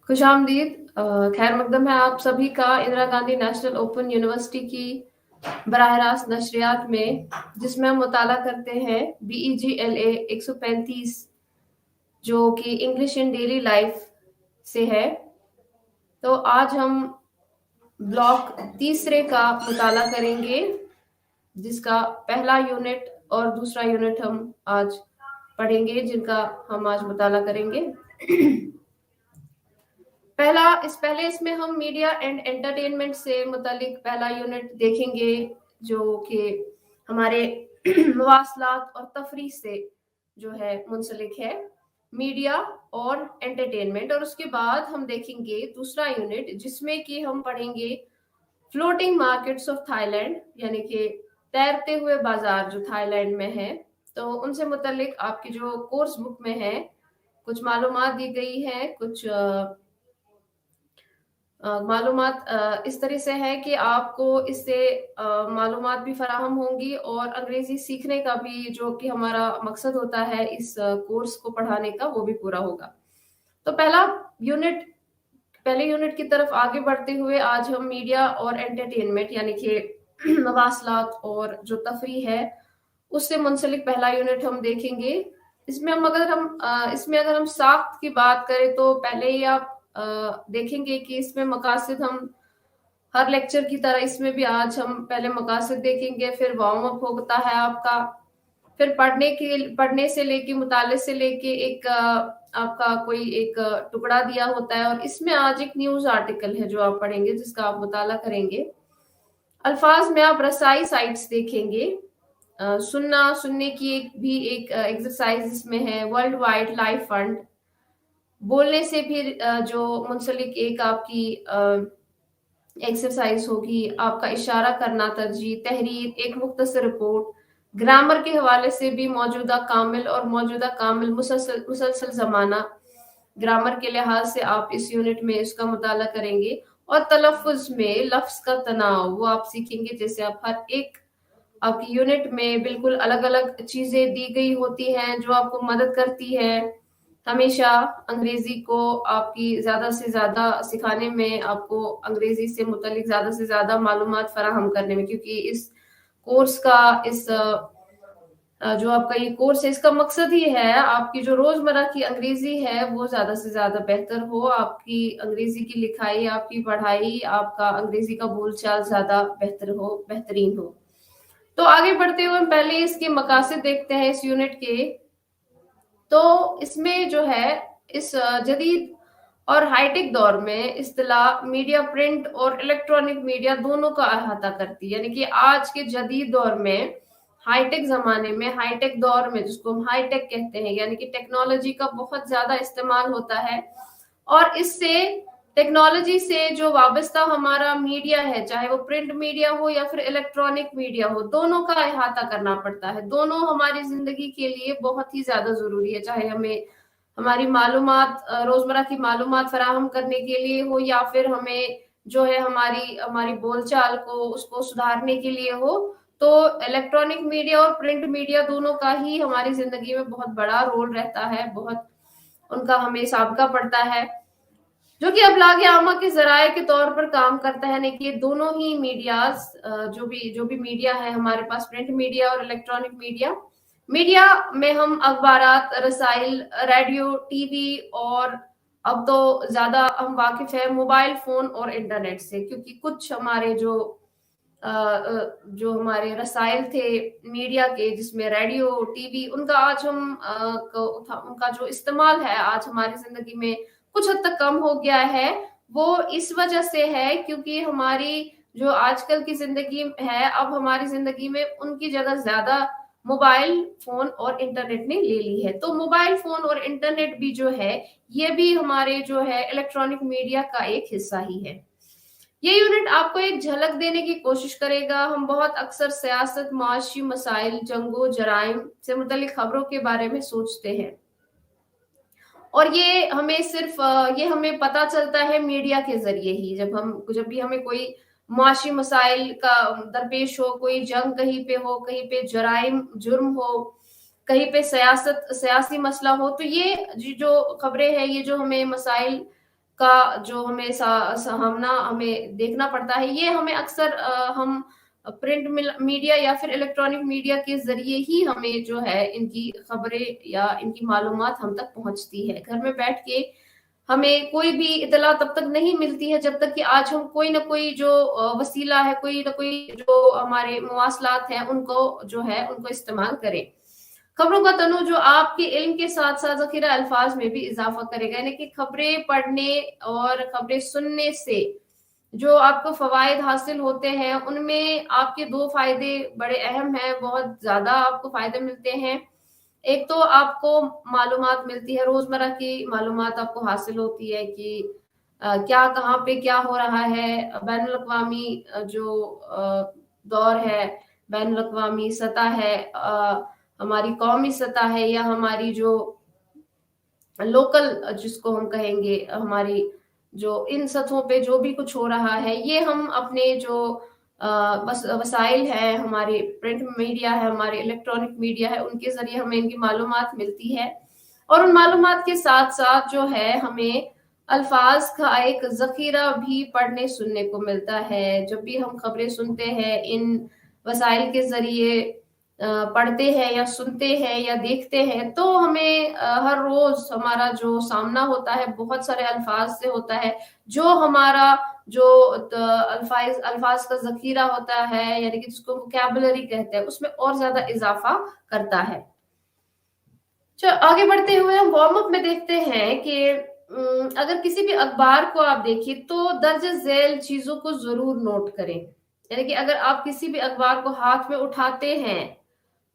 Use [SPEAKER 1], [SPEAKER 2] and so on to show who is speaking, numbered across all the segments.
[SPEAKER 1] खुश आमदीद। खैर मकदम है आप सभी का Indira Gandhi national open university की बराह रास्त नशरियात में, जिसमें हम मुताला करते हैं BEGLA 135 जो कि इंग्लिश इन डेली लाइफ से है। तो आज हम ब्लॉक तीसरे का मुताला करेंगे, जिसका पहला यूनिट और दूसरा यूनिट हम आज पढ़ेंगे, जिनका हम आज मुताला करेंगे। पहले इसमें हम मीडिया एंड एंटरटेनमेंट से मुतालिक पहला यूनिट देखेंगे, जो कि हमारे मवासलात और तफरीह से जो है मुंसलिक है, मीडिया और एंटरटेनमेंट। और उसके बाद हम देखेंगे दूसरा यूनिट, जिसमें कि हम पढ़ेंगे फ्लोटिंग मार्केट्स ऑफ थाईलैंड, यानी कि तैरते हुए बाजार जो थाईलैंड में है। तो उनसे मुतालिक आपकी जो कोर्स बुक में है कुछ मालूमात दी गई है। कुछ मालूमात इस तरह से है कि आपको इससे मालूमात भी फराहम होंगी और अंग्रेजी सीखने का भी जो कि हमारा मकसद होता है इस कोर्स को पढ़ाने का, वो भी पूरा होगा। तो पहले यूनिट की तरफ आगे बढ़ते हुए आज हम मीडिया और एंटरटेनमेंट यानी कि मवासलात और जो तफरीह है उससे मुंसलिक पहला यूनिट हम देखेंगे। इसमें अगर हम साख्त की बात करें तो पहले ही आप देखेंगे कि इसमें मकासद हम हर लेक्चर की तरह इसमें भी आज हम पहले मकासद देखेंगे, फिर वार्म अप होता है आपका, फिर पढ़ने से लेके मुताले से लेके एक आपका कोई एक टुकड़ा दिया होता है, और इसमें आज एक न्यूज आर्टिकल है जो आप पढ़ेंगे, जिसका आप मुताला करेंगे। अल्फाज में आप रसाई साइट्स देखेंगे। सुनने की एक एक्सरसाइज इसमें है, वर्ल्ड वाइड लाइफ फंड। बोलने से भी जो मुंसलिक एक आपकी एक्सरसाइज होगी, आपका इशारा करना तरजीह, तहरीर, एक मुख्तसर रिपोर्ट, ग्रामर के हवाले से भी मौजूदा कामिल मुसलसल जमाना, ग्रामर के लिहाज से आप इस यूनिट में इसका मुताला करेंगे। और तलफ़ुज़ में लफ्ज का तनाव वो आप सीखेंगे। जैसे आप हर एक आपकी यूनिट में बिल्कुल अलग अलग चीजें दी गई होती हैं जो आपको मदद करती है हमेशा अंग्रेजी को आपकी ज्यादा से ज्यादा सिखाने में, आपको अंग्रेजी से मुतल्लिक ज्यादा से ज्यादा मालूमात फराहम करने में, क्योंकि इस कोर्स का जो आपका ये कोर्स है इसका मकसद ही है आपकी जो रोजमर्रा की अंग्रेजी है वो ज्यादा से ज्यादा बेहतर हो, आपकी अंग्रेजी की लिखाई, आपकी पढ़ाई, आपका अंग्रेजी का बोलचाल ज्यादा बेहतरीन हो। तो आगे बढ़ते हुए पहले इसके मकासद देखते हैं इस यूनिट के। तो इसमें जो है इस जदीद और हाईटेक दौर में इस्तिलाह मीडिया प्रिंट और इलेक्ट्रॉनिक मीडिया दोनों का अहाता करती है। यानी कि आज के जदीद दौर में, हाईटेक जमाने में, हाईटेक दौर में जिसको हम हाईटेक कहते हैं, यानी कि टेक्नोलॉजी का बहुत ज्यादा इस्तेमाल होता है, और इससे टेक्नोलॉजी से जो वाबस्ता हमारा मीडिया है, चाहे वो प्रिंट मीडिया हो या फिर इलेक्ट्रॉनिक मीडिया हो, दोनों का अहाता करना पड़ता है। दोनों हमारी जिंदगी के लिए बहुत ही ज्यादा जरूरी है, चाहे हमें हमारी मालूमात, रोजमर्रा की मालूमात फराहम करने के लिए हो, या फिर हमें जो है हमारी बोलचाल को उसको सुधारने के लिए हो। तो इलेक्ट्रॉनिक मीडिया और प्रिंट मीडिया दोनों का ही हमारी जिंदगी में बहुत बड़ा रोल रहता है, बहुत उनका हमें साबका पड़ता है, जो कि अबलाग आमा के जराए के तौर पर काम करता है। कि दोनों ही मीडियाज, जो भी मीडिया है हमारे पास, प्रिंट मीडिया और इलेक्ट्रॉनिक मीडिया में हम अखबारात, रसाइल, रेडियो, टीवी, और अब तो ज्यादा हम वाकिफ है मोबाइल फोन और इंटरनेट से, क्योंकि कुछ हमारे जो हमारे रसाइल थे मीडिया के, जिसमें रेडियो, टीवी, उनका आज उनका जो इस्तेमाल है आज हमारी जिंदगी में कुछ हद तक कम हो गया है। वो इस वजह से है क्योंकि हमारी जो आजकल की जिंदगी है, अब हमारी जिंदगी में उनकी जगह ज्यादा मोबाइल फोन और इंटरनेट ने ले ली है। तो मोबाइल फोन और इंटरनेट भी जो है ये भी हमारे जो है इलेक्ट्रॉनिक मीडिया का एक हिस्सा ही है। ये यूनिट आपको एक झलक देने की कोशिश करेगा। हम बहुत अक्सर सियासत, माशी मसाइल, जंगो जराइम से मुतल्लिक खबरों के बारे में सोचते हैं, और ये हमें पता चलता है मीडिया के जरिए ही। जब भी हमें कोई माशी मसाइल का दरपेश हो, कोई जंग कहीं पे हो, कहीं पे जुर्म हो, कहीं पे सियासी मसला हो, तो ये जो खबरें हैं, ये जो हमें मसाइल का जो हमें सामना हमें देखना पड़ता है, ये हमें अक्सर हम प्रिंट मीडिया या फिर इलेक्ट्रॉनिक मीडिया के जरिए ही हमें जो है इनकी खबरें या इनकी मालूमात हम तक पहुंचती है। घर में बैठ के हमें कोई भी इतला तब तक नहीं मिलती है जब तक कि आज हम कोई ना कोई जो वसीला है, कोई ना कोई जो हमारे मवासलात हैं, उनको जो है उनको इस्तेमाल करें। खबरों का तनु जो आपके इल्म के साथ साथ ज़खीरा अल्फाज में भी इजाफा करेगा, यानी कि खबरें पढ़ने और खबरें सुनने से जो आपको फवायद हासिल होते हैं, उनमें आपके दो फायदे बड़े अहम हैं, बहुत ज्यादा आपको फायदे मिलते हैं। एक तो आपको मालूमात मिलती है, रोजमर्रा की मालूमात आपको हासिल होती है कि क्या कहाँ पे क्या हो रहा है, बैनुल अक़वामी जो दौर है, बैनुल अक़वामी सतह है, हमारी कौमी सतह है, या हमारी जो लोकल जिसको हम कहेंगे, हमारी जो इन सतहों पे जो भी कुछ हो रहा है, ये हम अपने जो वसाइल है, हमारे प्रिंट मीडिया है, हमारे इलेक्ट्रॉनिक मीडिया है, उनके जरिए हमें इनकी मालूमात मिलती है। और उन मालूमात के साथ साथ जो है हमें अल्फाज का एक जखीरा भी पढ़ने सुनने को मिलता है। जब भी हम खबरें सुनते हैं इन वसाइल के जरिए, पढ़ते हैं या सुनते हैं या देखते हैं, तो हमें हर रोज हमारा जो सामना होता है बहुत सारे अल्फाज से होता है, जो हमारा जो अल्फाज का जखीरा होता है, यानी कि जिसको वोकैबुलरी कहते हैं, उसमें और ज्यादा इजाफा करता है। चलो आगे बढ़ते हुए हम वार्म अप में देखते हैं कि अगर किसी भी अखबार को आप देखिए तो दर्ज झेल चीजों को जरूर नोट करें। यानी कि अगर आप किसी भी अखबार को हाथ में उठाते हैं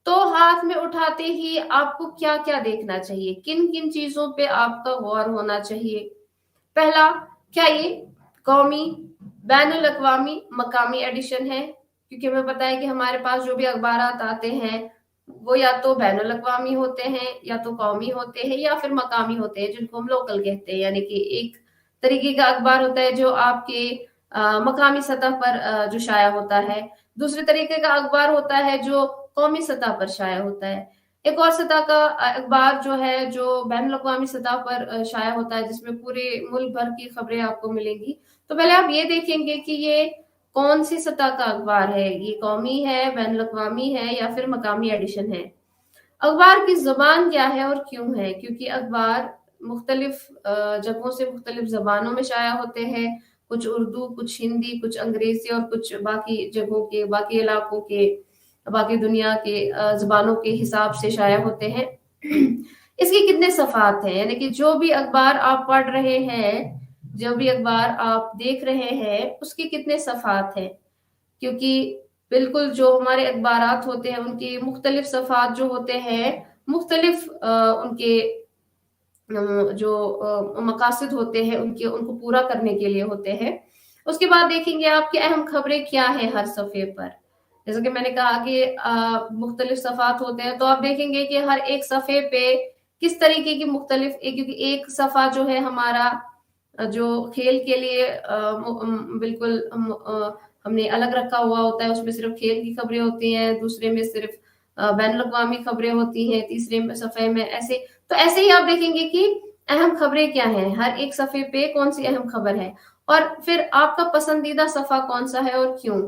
[SPEAKER 1] तो हाथ में उठाते ही आपको क्या क्या देखना चाहिए, किन किन चीजों पे आपका गौर होना चाहिए। पहला, क्या ये कौमी, बैनुल अक़वामी, मकामी एडिशन है? क्योंकि हमें पता है कि हमारे पास जो भी अखबारात आते हैं वो या तो बैनुल अक़वामी होते हैं, या तो कौमी होते हैं, या फिर मकामी होते हैं, जिनको हम लोकल कहते हैं। यानी कि एक तरीके का अखबार होता है जो आपके मकामी सतह पर जो शाया होता है, दूसरे तरीके का अखबार होता है जो कौमी सतह पर शाया होता है, एक और सतह का अखबार जो है जो बैनुल अक़वामी सतह पर शाया होता है, जिसमें पूरे मुल्क भर की खबरें आपको मिलेंगी। तो पहले आप ये देखेंगे कि ये कौन सी सतह का अखबार है, ये कौमी है, बैनुल अक़वामी है, या फिर मकामी एडिशन है। अखबार की जुबान क्या है और क्यों है? क्योंकि अखबार मुख्तलिफ जगहों से मुख्तलिफ जबानों में शाया होते हैं, कुछ उर्दू, कुछ हिंदी, कुछ अंग्रेजी, और कुछ बाकी जगहों के, बाकी इलाकों के, बाकी दुनिया के जबानों के हिसाब से शाया होते हैं। इसके कितने सफ़ात हैं, यानी कि जो भी अखबार आप पढ़ रहे हैं, जो भी अखबार आप देख रहे हैं, उसके कितने सफ़ात हैं? क्योंकि बिल्कुल जो हमारे अखबारात होते हैं उनके मुख्तलिफ सफ़ात जो होते हैं, मुख्तलिफ उनके जो मकासद होते हैं उनके, उनको पूरा करने के लिए होते हैं। उसके बाद देखेंगे आपकी अहम खबरें क्या है हर सफ़े पर। जैसे कि मैंने कहा कि मुख्तलिफ सफ़ात होते हैं, तो आप देखेंगे कि हर एक सफ़े पे किस तरीके की मुख्तलिफ, क्योंकि एक सफ़ा जो है हमारा जो खेल के लिए बिल्कुल हमने अलग रखा हुआ होता है, उसमें सिर्फ खेल की खबरें होती हैं, दूसरे में सिर्फ बैनुल अक़वामी खबरें होती हैं, तीसरे सफ़े में ऐसे। तो ऐसे ही आप देखेंगे कि अहम खबरें क्या हैं, हर एक सफ़े पे कौन सी अहम खबर है, और फिर आपका पसंदीदा सफ़ा कौन सा है और क्यों।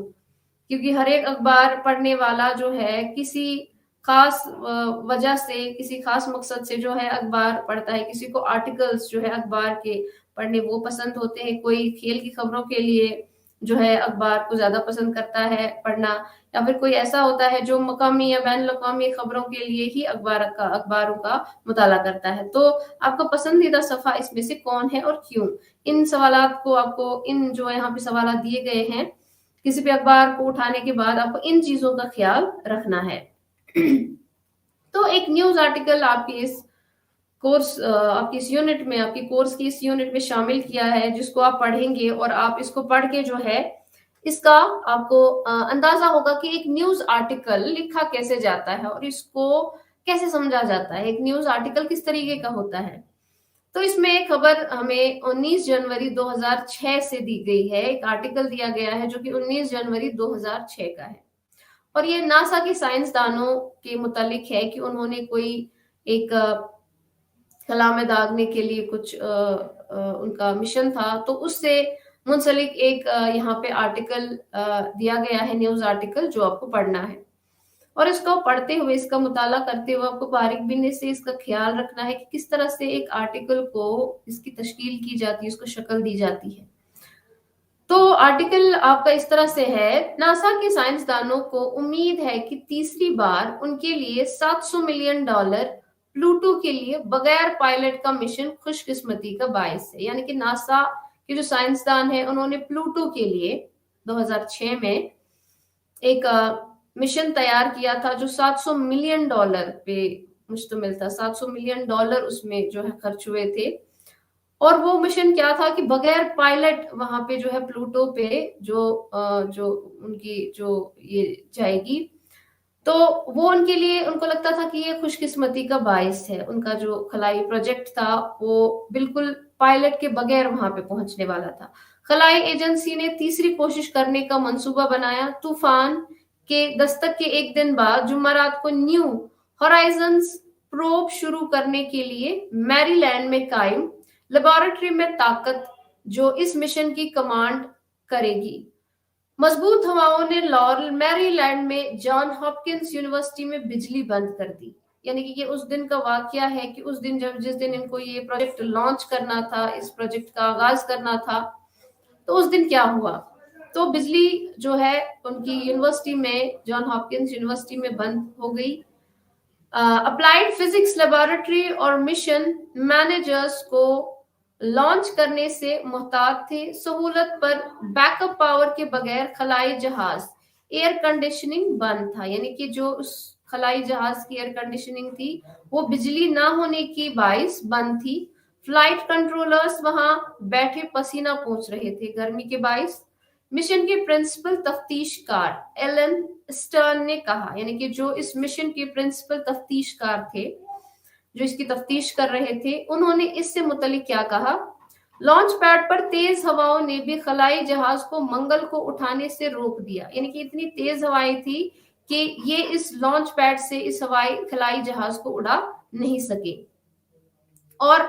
[SPEAKER 1] क्योंकि हर एक अखबार पढ़ने वाला जो है किसी खास वजह से, किसी खास मकसद से जो है अखबार पढ़ता है। किसी को आर्टिकल्स जो है अखबार के पढ़ने वो पसंद होते हैं, कोई खेल की खबरों के लिए जो है अखबार को ज्यादा पसंद करता है पढ़ना, या फिर कोई ऐसा होता है जो मकामी या बैनुल अक़वामी खबरों के लिए ही अखबारों का मुताला करता है। तो आपका पसंदीदा सफ़ा इसमें से कौन है और क्यों? इन सवालात को आपको, इन जो यहाँ पे सवाल दिए गए हैं, किसी भी अखबार को उठाने के बाद आपको इन चीजों का ख्याल रखना है। तो एक न्यूज आर्टिकल आपकी इस कोर्स, आपकी इस यूनिट में, आपकी कोर्स की इस यूनिट में शामिल किया है, जिसको आप पढ़ेंगे और आप इसको पढ़ के जो है इसका आपको अंदाजा होगा कि एक न्यूज आर्टिकल लिखा कैसे जाता है और इसको कैसे समझा जाता है, एक न्यूज आर्टिकल किस तरीके का होता है। तो इसमें खबर हमें 19 जनवरी 2006 से दी गई है, एक आर्टिकल दिया गया है जो कि 19 जनवरी 2006 का है, और ये नासा के साइंसदानों के मुतालिक है कि उन्होंने कोई एक خلا میں داغنے کے لیے کچھ ان کا مشن تھا، تو اس سے منسلک ایک یہاں پہ آرٹیکل دیا گیا ہے، نیوز آرٹیکل، جو آپ کو پڑھنا ہے، اور اس کو پڑھتے ہوئے، اس کا مطالعہ کرتے ہوئے آپ کو باریک بینی سے اس کا خیال رکھنا ہے کہ کس طرح سے ایک آرٹیکل کو اس کی تشکیل کی جاتی ہے، اس کو شکل دی جاتی ہے۔ تو آرٹیکل آپ کا اس طرح سے ہے: ناسا کے سائنسدانوں کو امید ہے کہ تیسری بار ان کے لیے $700 ملین پلوٹو کے لیے بغیر پائلٹ کا مشن خوش قسمتی کا باعث ہے۔ یعنی کہ ناسا کے جو سائنسدان ہیں، انہوں نے پلوٹو کے لیے 2006 میں ایک مشن تیار کیا تھا جو $700 ملین پہ مشتمل تھا۔ $700 ملین اس میں جو ہے خرچ ہوئے تھے، اور وہ مشن کیا تھا کہ بغیر پائلٹ وہاں پہ جو ہے پلوٹو پہ جو ان کی جو یہ جائے گی، تو وہ ان کے لیے، ان کو لگتا تھا کہ یہ خوش قسمتی کا باعث ہے۔ ان کا جو خلائی پروجیکٹ تھا وہ بالکل پائلٹ کے بغیر وہاں پہ پہنچنے والا تھا۔ خلائی ایجنسی نے تیسری کوشش کرنے کا منصوبہ بنایا۔ طوفان کے دستک کے ایک دن بعد جمعرات کو نیو ہورائزنز پروب شروع کرنے کے لیے میری لینڈ میں قائم لیبارٹری میں طاقت جو اس مشن کی کمانڈ کرے گی۔ مضبوط ہواؤں نے لارل میری لینڈ میں جان ہاپکنس یونیورسٹی میں بجلی بند کر دی۔ یعنی کہ یہ اس دن کا واقعہ ہے کہ اس دن جس دن ان کو یہ پروجیکٹ لانچ کرنا تھا، اس پروجیکٹ کا آغاز کرنا تھا، تو اس دن کیا ہوا؟ تو بجلی جو ہے ان کی یونیورسٹی میں، جان ہاپکنس یونیورسٹی میں بند ہو گئی۔ اپلائیڈ فزکس لیبارٹری اور مشن مینیجرز کو لانچ کرنے سے محتاط تھے۔ سہولت پر بیک اپ پاور کے بغیر خلائی جہاز ایئر کنڈیشننگ بند تھا۔ یعنی کہ جو اس خلائی جہاز کی ایئر کنڈیشننگ تھی وہ بجلی نہ ہونے کی باعث بند تھی۔ فلائٹ کنٹرولرز وہاں بیٹھے پسینہ پوچھ رہے تھے گرمی کے باعث۔ مشن کے پرنسپل تفتیش کار ایلن اسٹرن نے کہا، یعنی کہ جو اس مشن کے پرنسپل تفتیش کار تھے، جو اس کی تفتیش کر رہے تھے، انہوں نے اس سے متعلق کیا کہا: لانچ پیڈ پر تیز ہواؤں نے بھی خلائی جہاز کو منگل کو اٹھانے سے روک دیا۔ یعنی کہ اتنی تیز ہوائیں تھی کہ یہ اس لانچ پیڈ سے اس خلائی جہاز کو اڑا نہیں سکے۔ اور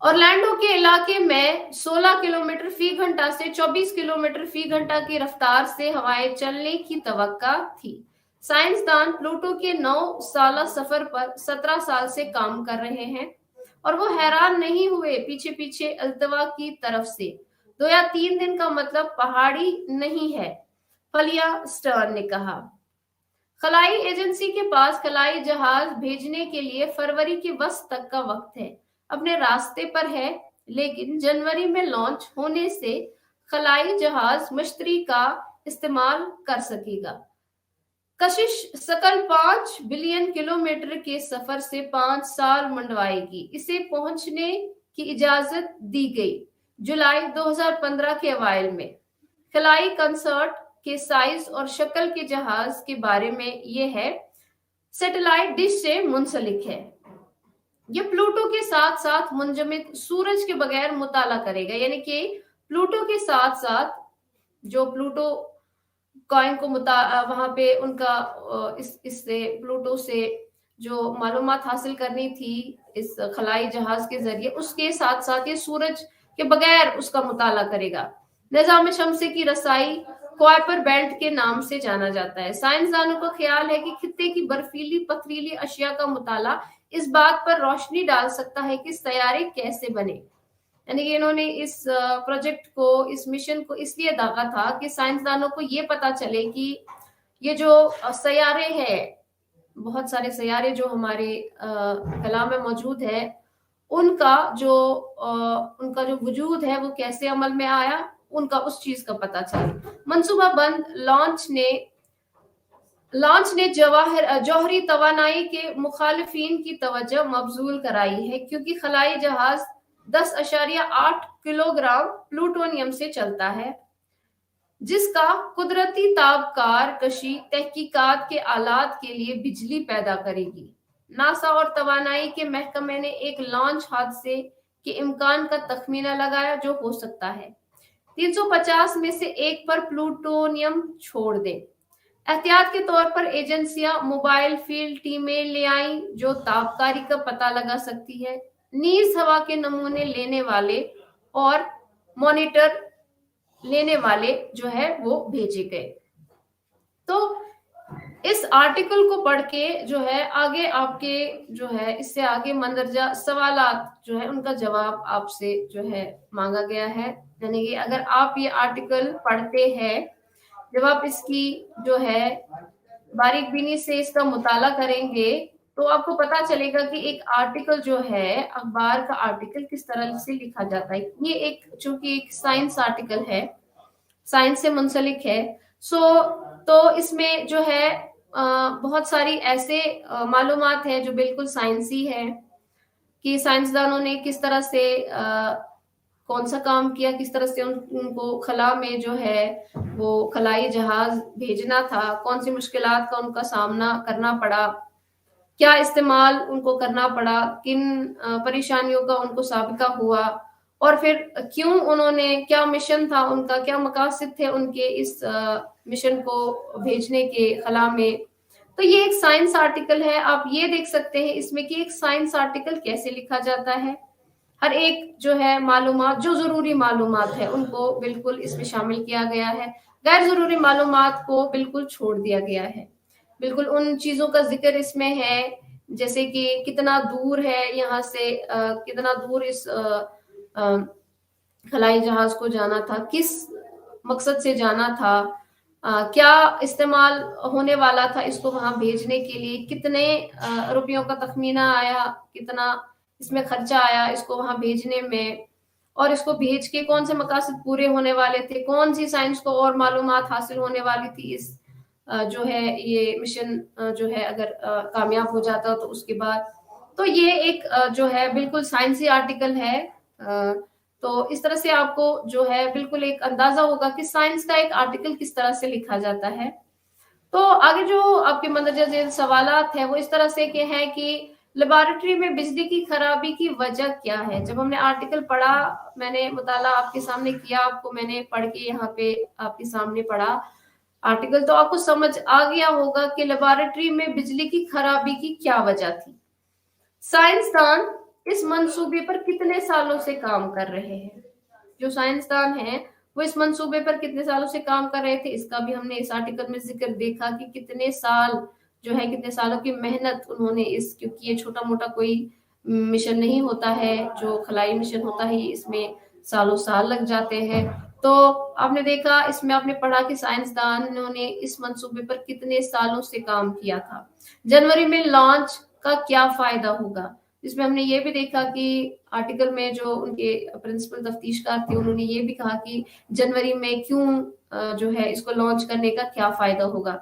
[SPEAKER 1] اورلینڈو کے علاقے میں 16 کلومیٹر فی گھنٹہ سے 24 کلومیٹر فی گھنٹہ کی رفتار سے ہوائیں چلنے کی توقع تھی۔ سائنسدان پلوٹو کے 9 سالہ سفر پر 17 سال سے کام کر رہے ہیں، اور وہ حیران نہیں ہوئے پیچھے پیچھے التوا کی طرف سے۔ 2 یا 3 دن کا مطلب پہاڑی نہیں ہے، فلیا اسٹرن نے کہا۔ خلائی ایجنسی کے پاس خلائی جہاز بھیجنے کے لیے فروری کے وسط تک کا وقت ہے، اپنے راستے پر ہے، لیکن جنوری میں لانچ ہونے سے خلائی جہاز مشتری کا استعمال کر سکے گا۔ کشش ثقل 5 بلین کلومیٹر کے سفر سے 5 سال منڈوائے گی۔ اسے پہنچنے کی اجازت دی گئی جولائی 2015 کے اوائل میں۔ خلائی کنسرٹ کے سائز اور شکل کے جہاز کے بارے میں یہ ہے: سیٹلائٹ ڈش سے منسلک ہے۔ یہ پلوٹو کے ساتھ ساتھ منجمد سورج کے بغیر مطالعہ کرے گا۔ یعنی کہ پلوٹو کے ساتھ ساتھ جو پلوٹو کوائن کو وہاں پہ ان کا اس سے پلوٹو سے جو معلومات حاصل کرنی تھی اس خلائی جہاز کے ذریعے، اس کے ساتھ ساتھ یہ سورج کے بغیر اس کا مطالعہ کرے گا۔ نظام شمسی کی رسائی کوائپر بیلٹ کے نام سے جانا جاتا ہے۔ سائنسدانوں کا خیال ہے کہ خطے کی برفیلی پتھریلی اشیاء کا مطالعہ اس بات پر روشنی ڈال سکتا ہے کہ سیارے کیسے بنے۔ یعنی کہ انہوں نے اس پروجیکٹ کو، اس مشن کو اس لیے داغا تھا کہ سائنسدانوں کو یہ پتا چلے کہ یہ جو سیارے ہیں، بہت سارے سیارے جو ہمارے خلا میں موجود ہے، ان کا جو وجود ہے وہ کیسے عمل میں آیا، ان کا اس چیز کا پتا چلے۔ منصوبہ بند لانچ نے جوہری توانائی کے مخالفین کی توجہ مبذول کرائی ہے، کیونکہ خلائی جہاز 10.8 کلو گرام پلوٹونیم سے چلتا ہے، جس کا قدرتی تابکار کشی تحقیقات کے آلات کے لیے بجلی پیدا کرے گی۔ ناسا اور توانائی کے محکمے نے ایک لانچ حادثے کے امکان کا تخمینہ لگایا جو ہو سکتا ہے 350 میں سے 1 پر پلوٹونیم چھوڑ دیں۔ احتیاط کے طور پر ایجنسیاں موبائل فیلڈ ٹیمیں لے آئیں جو تابکاری کا پتہ لگا سکتی ہے۔ नीज हवा के नमूने लेने वाले और मॉनिटर लेने वाले जो है वो भेजे गए। तो इस आर्टिकल को पढ़ के जो है आगे आपके जो है इससे आगे मंदरजा सवालात जो है उनका जवाब आपसे जो है मांगा गया है। यानी कि अगर आप ये आर्टिकल पढ़ते हैं, जब आप इसकी जो है बारीक बीनी से इसका मुताला करेंगे तो आपको पता चलेगा कि एक आर्टिकल जो है अखबार का आर्टिकल किस तरह से लिखा जाता है। ये एक चूंकि एक साइंस आर्टिकल है, साइंस से मुंसलिक है, सो तो इसमें जो है बहुत सारी ऐसे मालूमात है जो बिल्कुल साइंसी है कि साइंसदानों ने किस तरह से कौन सा काम किया, किस तरह से उनको खला में जो है वो खलाई जहाज भेजना था, कौन सी मुश्किलात का उनका सामना करना पड़ा, क्या इस्तेमाल उनको करना पड़ा, किन परेशानियों का उनको साबिका हुआ, और फिर क्यों उन्होंने, क्या मिशन था उनका, क्या मकासद थे उनके इस मिशन को भेजने के खला में। तो ये एक साइंस आर्टिकल है। आप ये देख सकते हैं इसमें कि एक साइंस आर्टिकल कैसे लिखा जाता है। हर एक जो है मालूमात, जो जरूरी मालूमात है उनको बिल्कुल इसमें शामिल किया गया है, गैर जरूरी मालूमात को बिल्कुल छोड़ दिया गया है। बिल्कुल उन चीजों का जिक्र इसमें है जैसे कि कितना दूर है यहाँ से, कितना दूर इस खलाई जहाज को जाना था, किस मकसद से जाना था, क्या इस्तेमाल होने वाला था इसको वहां भेजने के लिए, कितने रुपयों का तखमीना आया, कितना इसमें खर्चा आया इसको वहां भेजने में, और इसको भेज के कौन से मकासद पूरे होने वाले थे, कौन सी साइंस को और मालूमात हासिल होने वाली थी इस जो है ये मिशन जो है अगर कामयाब हो जाता तो उसके बाद। तो ये एक जो है बिल्कुल साइंसी आर्टिकल है। तो इस तरह से आपको जो है बिल्कुल एक अंदाजा होगा कि साइंस का एक आर्टिकल किस तरह से लिखा जाता है। तो आगे जो आपके मंदरजा झेल सवालात है वो इस तरह से के हैं कि लेबोरेटरी में बिजली की खराबी की वजह क्या है। जब हमने आर्टिकल पढ़ा, मैंने मुताला आपके सामने किया, आपको मैंने पढ़ के यहाँ पे आपके सामने पढ़ा आर्टिकल, तो आपको समझ आ गया होगा कि लेबोरेटरी में बिजली की खराबी की क्या वजह थी। साइंसदान इस मंसूबे पर कितने सालों से काम कर रहे हैं। जो साइंसदान हैं वो इस मंसूबे पर कितने सालों से काम कर रहे थे, इसका भी हमने इस आर्टिकल में जिक्र देखा कि कितने साल जो है, कितने सालों की मेहनत उन्होंने इस, क्योंकि ये छोटा मोटा कोई मिशन नहीं होता है, जो खलाई मिशन होता है इसमें सालों साल लग जाते हैं। तो आपने देखा, इसमें आपने पढ़ा कि साइंसदानों ने इस मंसूबे पर कितने सालों से काम किया था। जनवरी में लॉन्च का क्या फायदा होगा, इसमें हमने ये भी देखा कि आर्टिकल में जो उनके प्रिंसिपल तफ्तीशकार थे उन्होंने ये भी कहा कि जनवरी में क्यों जो है इसको लॉन्च करने का क्या फायदा होगा।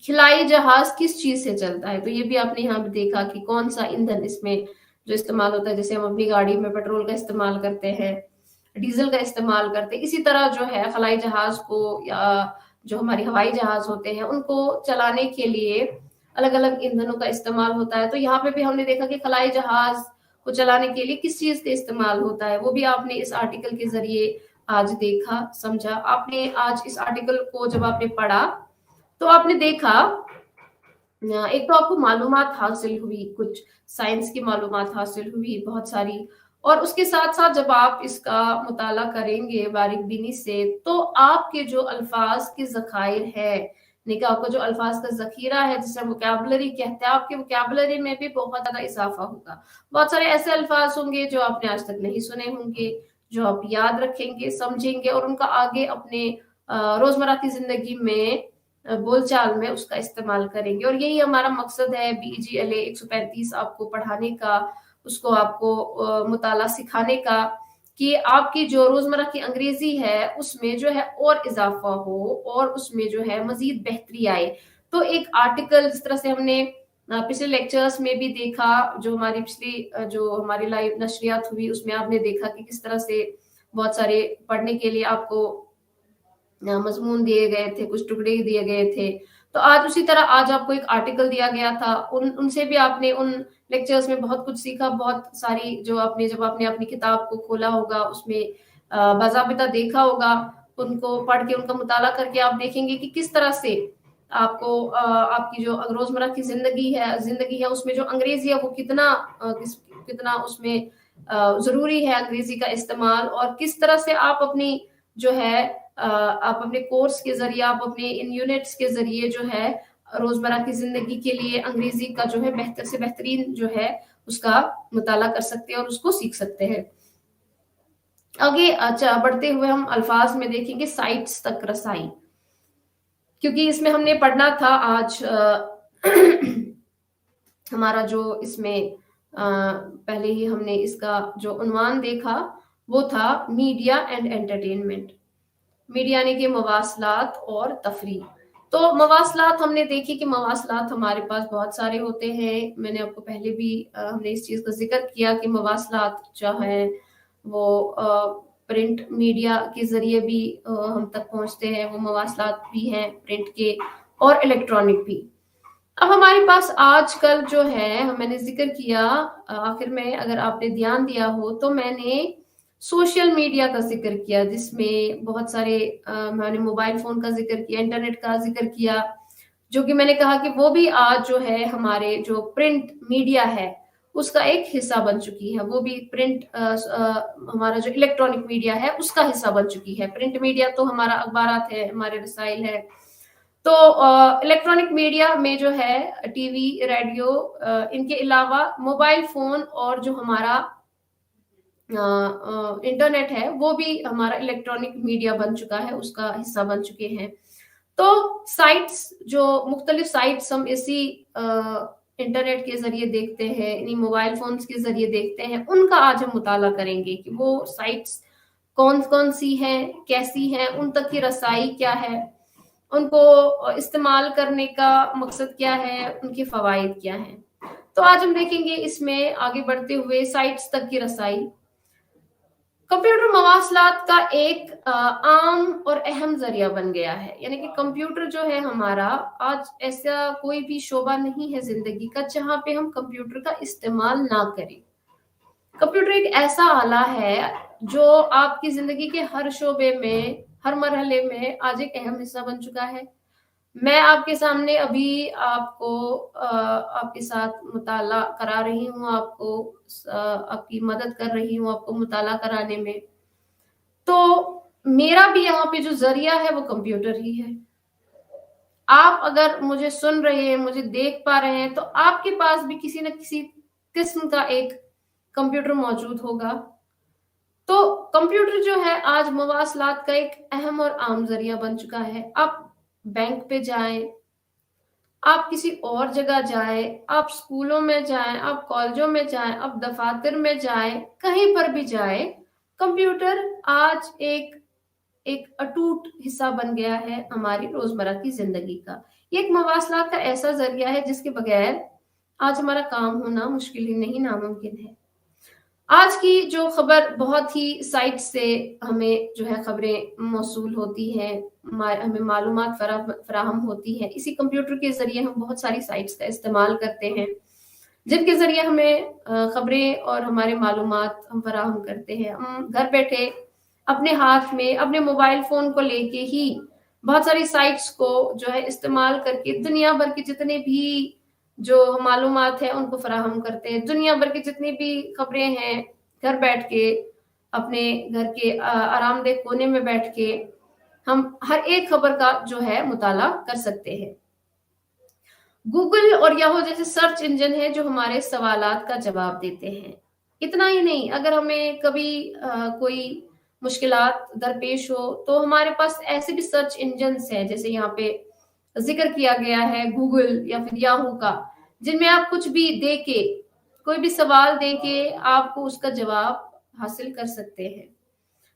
[SPEAKER 1] खिलाई जहाज किस चीज से चलता है, तो ये भी आपने यहाँ भी देखा कि कौन सा ईंधन इसमें जो इस्तेमाल होता है। जैसे हम अपनी गाड़ी में पेट्रोल का इस्तेमाल करते हैं, डीजल का इस्तेमाल करते हैं, इसी तरह जो है खलाई जहाज को या जो हमारी हवाई जहाज होते हैं उनको चलाने के लिए अलग अलग ईंधनों का इस्तेमाल होता है। तो यहाँ पे भी हमने देखा कि खलाई जहाज को चलाने के लिए किस चीज का इस्तेमाल होता है, वो भी आपने इस आर्टिकल के जरिए आज देखा, समझा। आपने आज इस आर्टिकल को जब आपने पढ़ा तो आपने देखा, एक तो आपको मालूमात हासिल हुई, कुछ साइंस की मालूमात हासिल हुई बहुत सारी, और उसके साथ साथ जब आप इसका मुताला करेंगे बारीक बीनी से तो आपके जो अल्फाज के जखायर है, निका आपका जो अल्फाज का जखीरा है जिसे वोकैबुलरी कहते हैं, आपके वोकैबुलरी में भी बहुत ज्यादा इजाफा होगा। बहुत सारे ऐसे अल्फाज होंगे जो आपने आज तक नहीं सुने होंगे, जो आप याद रखेंगे, समझेंगे और उनका आगे अपने रोजमर्रा की जिंदगी में बोलचाल में उसका इस्तेमाल करेंगे। और यही हमारा मकसद है BEGLA 135 आपको पढ़ाने का, उसको आपको मुताला सिखाने का, कि आपकी जो रोजमर्रा की अंग्रेजी है उसमें जो है और इजाफा हो और उसमें जो है मजीद बेहतरी आए। तो एक आर्टिकल जिस तरह से हमने पिछले लेक्चर्स में भी देखा, जो हमारी पिछली जो हमारी लाइव नशरियात हुई उसमें आपने देखा कि किस तरह से बहुत सारे पढ़ने के लिए आपको मजमून दिए गए थे, कुछ टुकड़े दिए गए थे। तो आज उसी तरह आज आपको एक आर्टिकल दिया गया था, उनसे भी आपने उन लेक्चर्स में बहुत कुछ सीखा। बहुत सारी जो आपने जब आपने अपनी किताब को खोला होगा उसमें बाज़ाबिता देखा होगा, उनको पढ़ के उनका मुताला करके आप देखेंगे कि किस तरह से आपको आपकी जो रोजमर्रा की जिंदगी है उसमें जो अंग्रेजी है वो कितना कितना उसमें जरूरी है अंग्रेजी का इस्तेमाल, और किस तरह से आप अपनी जो है आप अपने कोर्स के जरिए, आप अपने इन यूनिट्स के जरिए जो है रोजमर्रा की जिंदगी के लिए अंग्रेजी का जो है बेहतर से बेहतरीन जो है उसका मुताला कर सकते हैं और उसको सीख सकते हैं। आगे अच्छा बढ़ते हुए हम अल्फाज में देखेंगे साइट्स तक रसाई, क्योंकि इसमें हमने पढ़ना था आज हमारा जो इसमें पहले ही हमने इसका जो उन्वान देखा वो था मीडिया एंड एंटरटेनमेंट, मीडिया यानी कि मवासलात और तफरीह। तो मवासलात हमने देखी कि मवासलात हमारे पास बहुत सारे होते हैं, मैंने आपको पहले भी हमने इस चीज का जिक्र किया कि मवासलात जो है वो प्रिंट मीडिया के जरिए भी हम तक पहुंचते हैं, वो मवासलात भी हैं प्रिंट के और इलेक्ट्रॉनिक भी। अब हमारे पास आजकल जो है मैंने जिक्र किया आखिर में, अगर आपने ध्यान दिया हो तो मैंने सोशल मीडिया का जिक्र किया, जिसमें बहुत सारे मैंने मोबाइल फोन का जिक्र किया, इंटरनेट का जिक्र किया, जो कि मैंने कहा कि वो भी आज जो है हमारे जो प्रिंट मीडिया है उसका एक हिस्सा बन चुकी है, वो भी प्रिंट हमारा जो इलेक्ट्रॉनिक मीडिया है उसका हिस्सा बन चुकी है। प्रिंट मीडिया तो हमारा अखबारात है, हमारे रसाइल है, तो इलेक्ट्रॉनिक मीडिया में जो है टीवी, रेडियो, इनके अलावा मोबाइल फोन और जो हमारा इंटरनेट है वो भी हमारा इलेक्ट्रॉनिक मीडिया बन चुका है, उसका हिस्सा बन चुके हैं। तो साइट्स, जो मुख्तलिफ साइट्स हम इसी इंटरनेट के जरिए देखते हैं, इन्हीं मोबाइल फोन्स के जरिए देखते हैं, उनका आज हम मुताला करेंगे कि वो साइट्स कौन कौन सी हैं, कैसी हैं, उन तक की रसाई क्या है, उनको इस्तेमाल करने का मकसद क्या है, उनके फवाइद क्या हैं। तो आज हम देखेंगे इसमें आगे बढ़ते हुए साइट्स तक की रसाई। कंप्यूटर मवासलात का एक आम और अहम जरिया बन गया है, यानी कि कंप्यूटर जो है हमारा आज ऐसा कोई भी शोबा नहीं है जिंदगी का जहां पे हम कंप्यूटर का इस्तेमाल ना करें। कंप्यूटर एक ऐसा आला है जो आपकी जिंदगी के हर शोबे में, हर मरहले में आज एक अहम हिस्सा बन चुका है। मैं आपके सामने अभी आपको आपके साथ मुताला करा रही हूँ, आपको आपकी मदद कर रही हूँ आपको मुताला कराने में, तो मेरा भी यहाँ पे जो जरिया है वो कंप्यूटर ही है। आप अगर मुझे सुन रहे हैं, मुझे देख पा रहे हैं, तो आपके पास भी किसी न किसी किस्म का एक कंप्यूटर मौजूद होगा। तो कंप्यूटर जो है आज मवासलात का एक अहम और आम जरिया बन चुका है। आप बैंक पे जाएं, आप किसी और जगह जाएं, आप स्कूलों में जाएं, आप कॉलेजों में जाएं, आप दफातर में जाएं, कहीं पर भी जाएं, कंप्यूटर आज एक अटूट हिस्सा बन गया है हमारी रोजमर्रा की जिंदगी का। ये एक मवासलात का ऐसा जरिया है जिसके बगैर आज हमारा काम होना मुश्किल ही नहीं, नामुमकिन है। आज की जो खबर बहुत ही साइट से हमें जो है खबरें मौसूल होती हैं, हमें मालूमात फराहम होती है। इसी कंप्यूटर के जरिए हम बहुत सारी साइट्स का इस्तेमाल करते हैं जिनके जरिए हमें खबरें और हमारे मालूमात हम फराहम करते हैं। हम घर बैठे अपने हाथ में अपने मोबाइल फोन को लेके ही बहुत सारी साइट्स को जो है इस्तेमाल करके दुनिया भर के जितने भी जो मालूमात है उनको फराहम करते हैं। दुनिया भर की जितनी भी खबरें हैं, घर बैठ के अपने घर के आरामदेह कोने में बैठ के हम हर एक खबर का जो है मुताला कर सकते हैं। गूगल और याहू जैसे सर्च इंजन है जो हमारे सवालात का जवाब देते हैं। इतना ही नहीं, अगर हमें कभी कोई मुश्किलात दरपेश हो तो हमारे पास ऐसे भी सर्च इंजन्स हैं, जैसे यहाँ पे जिक्र किया गया है गूगल या फिर याहू का, जिनमें आप कुछ भी दे के, कोई भी सवाल दे के आपको उसका जवाब हासिल कर सकते हैं।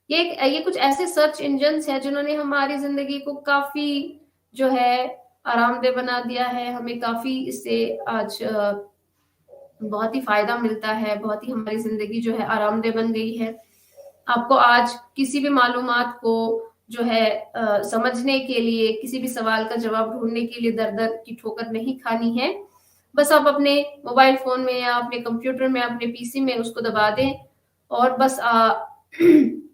[SPEAKER 1] ये कुछ ऐसे सर्च इंजन्स हैं जिन्होंने हमारी जिंदगी को काफी जो है आरामदेह बना दिया है। हमें काफी इससे आज बहुत ही फायदा मिलता है, बहुत ही हमारी जिंदगी जो है आरामदेह बन गई है। आपको आज किसी भी मालूमात को जो है समझने के लिए, किसी भी सवाल का जवाब ढूंढने के लिए दर दर की ठोकर नहीं खानी है। बस आप अपने मोबाइल फोन में या अपने कंप्यूटर में, अपने पीसी में उसको दबा दें और बस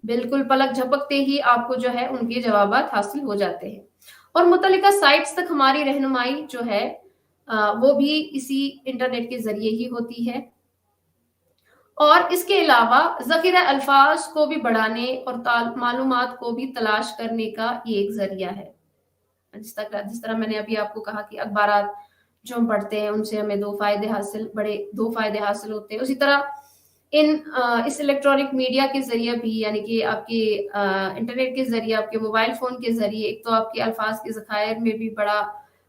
[SPEAKER 1] बिल्कुल पलक झपकते ही आपको जो है उनके जवाबात हासिल हो जाते हैं। और मुतल्लिका साइट्स तक हमारी रहनुमाई जो है वो भी इसी इंटरनेट के जरिए ही होती है। اور اس کے علاوہ ذخیرہ الفاظ کو بھی بڑھانے اور معلومات کو بھی تلاش کرنے کا یہ ایک ذریعہ ہے. جس طرح میں نے ابھی آپ کو کہا کہ اخبارات جو ہم پڑھتے ہیں ان سے ہمیں دو فائدے حاصل ہوتے ہیں، اسی طرح اس الیکٹرانک میڈیا کے ذریعے بھی، یعنی کہ آپ کے انٹرنیٹ کے ذریعے، آپ کے موبائل فون کے ذریعے، ایک تو آپ کے الفاظ کے ذخائر میں بھی بڑا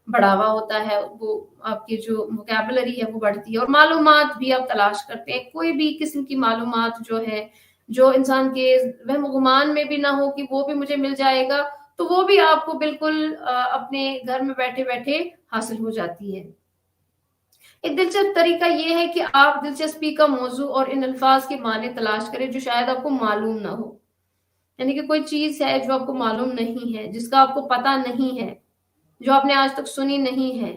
[SPEAKER 1] بڑھاوا ہوتا ہے، وہ آپ کی جو ووکیبلری ہے وہ بڑھتی ہے، اور معلومات بھی آپ تلاش کرتے ہیں. کوئی بھی قسم کی معلومات جو ہے، جو انسان کے وہم و گمان میں بھی نہ ہو کہ وہ بھی مجھے مل جائے گا، تو وہ بھی آپ کو بالکل اپنے گھر میں بیٹھے بیٹھے حاصل ہو جاتی ہے. ایک دلچسپ طریقہ یہ ہے کہ آپ دلچسپی کا موضوع اور ان الفاظ کے معنی تلاش کریں جو شاید آپ کو معلوم نہ ہو. یعنی کہ کوئی چیز ہے جو آپ کو معلوم نہیں ہے، جس کا آپ کو پتہ نہیں ہے، جو آپ نے آج تک سنی نہیں ہے،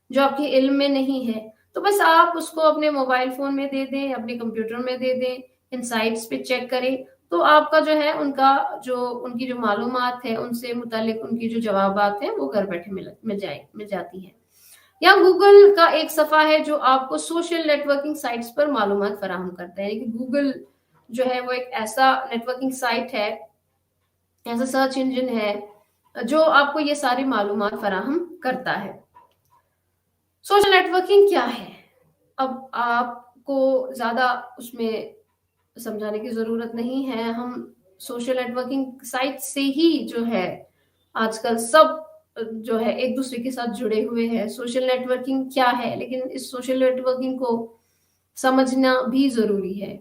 [SPEAKER 1] جو آپ کے علم میں نہیں ہے، تو بس آپ اس کو اپنے موبائل فون میں دے دیں، اپنے کمپیوٹر میں دے دیں، ان سائٹس پہ چیک کریں، تو آپ کا جو ہے ان کی جو معلومات ہے، ان سے متعلق ان کی جو جوابات ہیں وہ گھر بیٹھے مل جاتی ہیں. یا گوگل کا ایک صفحہ ہے جو آپ کو سوشل نیٹ ورکنگ سائٹس پر معلومات فراہم کرتا ہے. یعنی کہ گوگل جو ہے وہ ایک ایسا نیٹ ورکنگ سائٹ ہے، ایسا سرچ انجن ہے جو آپ کو یہ ساری معلومات فراہم کرتا ہے. سوشل نیٹ ورکنگ کیا ہے؟ اب آپ کو زیادہ اس میں سمجھانے کی ضرورت نہیں ہے. ہم سوشل نیٹ ورکنگ سائٹ سے ہی جو ہے آج کل سب جو ہے ایک دوسرے کے ساتھ جڑے ہوئے ہیں. سوشل نیٹ ورکنگ کیا ہے، لیکن اس سوشل نیٹ ورکنگ کو سمجھنا بھی ضروری ہے.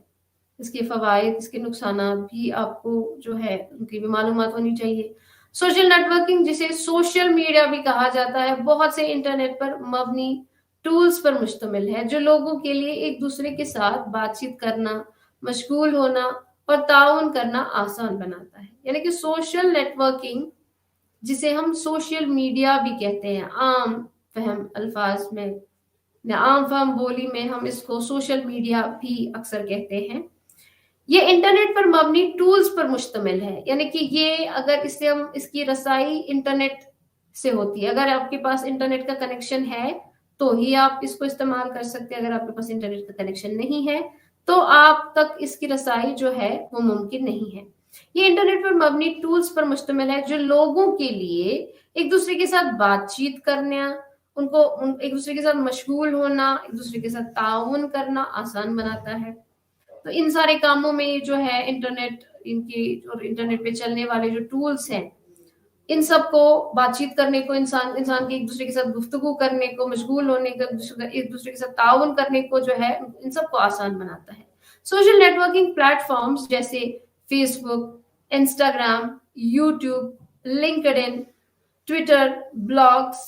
[SPEAKER 1] اس کے فوائد، اس کے نقصانات بھی آپ کو جو ہے ان کی بھی معلومات ہونی چاہیے. سوشل نیٹ ورکنگ، جسے سوشل میڈیا بھی کہا جاتا ہے، بہت سے انٹرنیٹ پر مبنی ٹولز پر مشتمل ہے جو لوگوں کے لیے ایک دوسرے کے ساتھ بات چیت کرنا، مشغول ہونا اور تعاون کرنا آسان بناتا ہے. یعنی کہ سوشل نیٹ ورکنگ، جسے ہم سوشل میڈیا بھی کہتے ہیں، عام فہم بولی میں ہم اس کو سوشل میڈیا بھی اکثر کہتے ہیں، یہ انٹرنیٹ پر مبنی ٹولز پر مشتمل ہے. یعنی کہ یہ اگر اس کی رسائی انٹرنیٹ سے ہوتی ہے، اگر آپ کے پاس انٹرنیٹ کا کنیکشن ہے تو ہی آپ اس کو استعمال کر سکتے ہیں. اگر آپ کے پاس انٹرنیٹ کا کنیکشن نہیں ہے تو آپ تک اس کی رسائی جو ہے وہ ممکن نہیں ہے. یہ انٹرنیٹ پر مبنی ٹولز پر مشتمل ہے جو لوگوں کے لیے ایک دوسرے کے ساتھ بات چیت کرنا، ایک دوسرے کے ساتھ مشغول ہونا، ایک دوسرے کے ساتھ تعاون کرنا آسان بناتا ہے. تو ان سارے کاموں میں جو ہے انٹرنیٹ پہ چلنے والے جو ٹولز ہیں، ان سب کو بات چیت کرنے کو، انسان کے ایک دوسرے کے ساتھ گفتگو کرنے کو، مشغول ہونے کو، ایک دوسرے کے ساتھ تعاون کرنے کو جو ہے ان سب کو آسان بناتا ہے. Social networking platforms جیسے Facebook, Instagram, YouTube, LinkedIn, Twitter, blogs,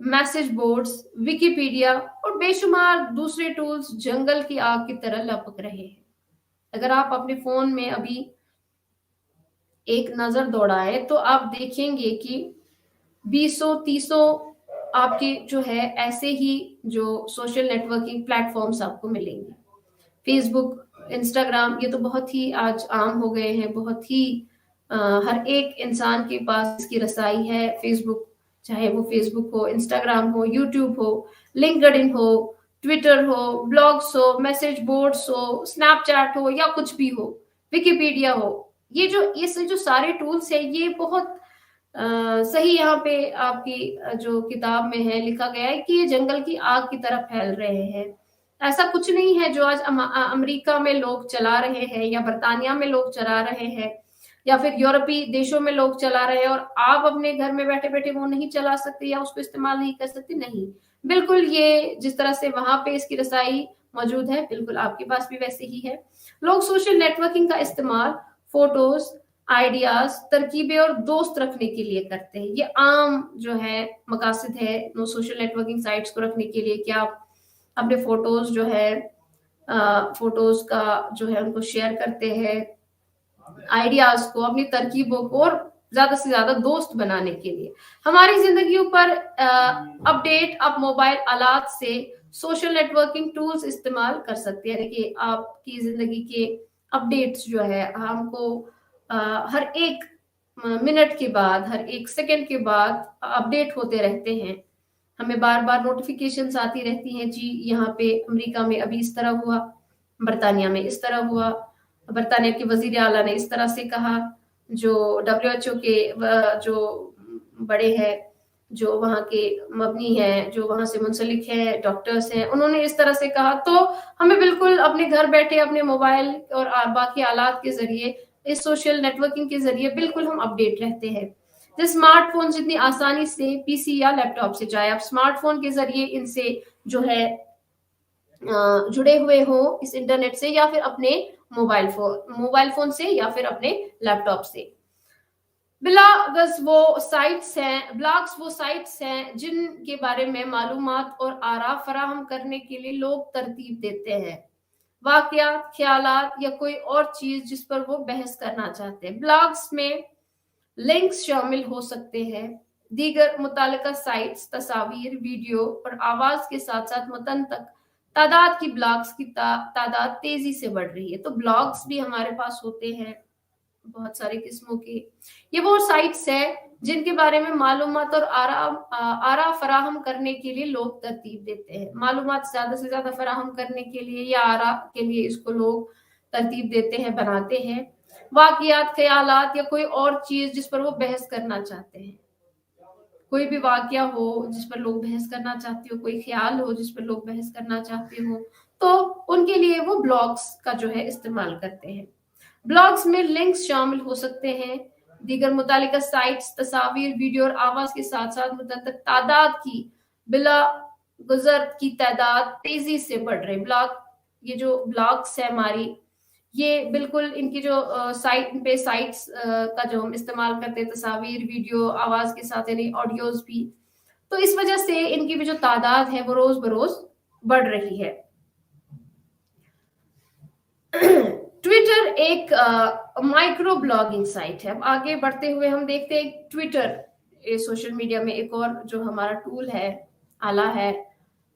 [SPEAKER 1] message boards, Wikipedia اور بے شمار دوسرے ٹولز جنگل کی آگ کی طرح لپک رہے ہیں. اگر آپ اپنے فون میں ابھی ایک نظر دوڑائے تو آپ دیکھیں گے کہ 20-30 آپ کے جو ہے ایسے ہی جو social networking platforms آپ کو ملیں گے. فیس بک، انسٹاگرام، یہ تو بہت ہی آج عام ہو گئے ہیں، بہت ہی ہر ایک انسان کے پاس اس کی رسائی ہے. فیس بک، چاہے وہ فیس بک ہو، انسٹاگرام ہو، یوٹیوب ہو، لنکڈ ان ہو، ٹویٹر ہو، بلاگز ہو، میسج بورڈز ہو، اسنیپ چیٹ ہو، یا کچھ بھی ہو، ویکیپیڈیا ہو، یہ جو سارے ٹولز ہیں یہ بہت صحیح یہاں پہ آپ کی جو کتاب میں ہے لکھا گیا ہے کہ یہ جنگل کی آگ کی طرف پھیل رہے ہیں. ایسا کچھ نہیں ہے جو آج امریکہ میں لوگ چلا رہے ہیں، یا برطانیہ میں لوگ چلا رہے ہیں، یا پھر یورپی دیشوں میں لوگ چلا رہے ہیں، اور آپ اپنے گھر میں بیٹھے بیٹھے وہ نہیں چلا سکتے یا اس کو استعمال نہیں کر سکتے. نہیں، بالکل یہ جس طرح سے وہاں پہ اس کی رسائی موجود ہے، بالکل آپ کے پاس بھی ویسے ہی ہے. لوگ سوشل نیٹ ورکنگ کا استعمال فوٹوز، آئیڈیاز، ترکیبیں اور دوست رکھنے کے لیے کرتے ہیں. یہ عام جو ہے مقاصد ہے سوشل نیٹ ورکنگ سائٹس کو رکھنے کے لیے کہ آپ اپنے فوٹوز کا جو ہے ان کو شیئر کرتے ہیں، آئیڈیاز کو، اپنی ترکیبوں کو، اور زیادہ سے زیادہ دوست بنانے کے لیے. ہماری زندگیوں پر اپڈیٹ آپ موبائل آلات سے سوشل نیٹ ورکنگ ٹولز استعمال کر سکتے ہیں. کہ آپ کی زندگی کے اپڈیٹس جو ہے ہم کو ہر ایک منٹ کے بعد، ہر ایک سیکنڈ کے بعد اپڈیٹ ہوتے رہتے ہیں. ہمیں بار بار نوٹیفیکیشنز آتی رہتی ہیں، جی یہاں پہ امریکہ میں ابھی اس طرح ہوا، बरतानिया में इस तरह हुआ, बरतानिया के वजीर आला ने इस तरह से कहा, जो WHO के जो बड़े हैं, जो वहाँ के मबनी हैं, जो वहाँ से मुंसलिक हैं, डॉक्टर्स हैं, उन्होंने इस तरह से कहा। तो हमें बिल्कुल अपने घर बैठे अपने मोबाइल और बाकी आलात के जरिए, इस सोशल नेटवर्किंग के जरिए बिल्कुल हम अपडेट रहते हैं। जैसे स्मार्टफोन जितनी आसानी से पीसी या लैपटॉप से, चाहे आप स्मार्टफोन के जरिए इनसे जो है जुड़े हुए हो इस इंटरनेट से, या फिर अपने मोबाइल फोन से, या फिर अपने लैपटॉप से। ब्लॉग्स वो साइट्स हैं जिनके बारे में मालूमात और आरा फराहम करने के लिए लोग तरतीब देते हैं, वाकयात, ख्यालात या कोई और चीज जिस पर वो बहस करना चाहते हैं। ब्लॉग्स में लिंक्स शामिल हो सकते हैं, दीगर मुतालिका साइट्स, तस्वीर, वीडियो और आवाज के साथ साथ मतन तक तादाद की ब्लॉग्स की तादाद तेजी से बढ़ रही है। तो ब्लॉग्स भी हमारे पास होते हैं बहुत सारे किस्मों के। ये वो साइट्स है जिनके बारे में मालूमात और आरा फराहम करने के लिए लोग तरतीब देते हैं। मालूमात ज्यादा से ज्यादा फराहम करने के लिए या आरा के लिए इसको लोग तरतीब देते हैं, बनाते हैं। वाकयात, ख्यालात या कोई और चीज जिस पर वो बहस करना चाहते हैं, कोई भी वाकया हो जिस पर लोग बहस करना चाहते हो, कोई ख्याल हो जिस पर लोग बहस करना चाहते हो, तो उनके लिए वो ब्लॉग्स का जो है इस्तेमाल करते हैं। ब्लॉग्स में लिंक्स शामिल हो सकते हैं, दीगर मुतालिका साइट्स, तस्वीर, वीडियो और आवाज के साथ साथ मुतअद्दिद तादाद की बिला गुजर की तादाद तेजी से बढ़ रही। ये जो ब्लॉग्स है हमारी, ये बिल्कुल इनकी जो साइट्स का जो हम इस्तेमाल करते हैं, तस्वीर, वीडियो, आवाज के साथ, यानी ऑडियोज भी, तो इस वजह से इनकी भी जो तादाद है वो रोज बरोज बढ़ रही है। ट्विटर एक माइक्रो ब्लॉगिंग साइट है। अब आगे बढ़ते हुए हम देखते हैं ट्विटर सोशल मीडिया में एक और जो हमारा टूल है, आला है,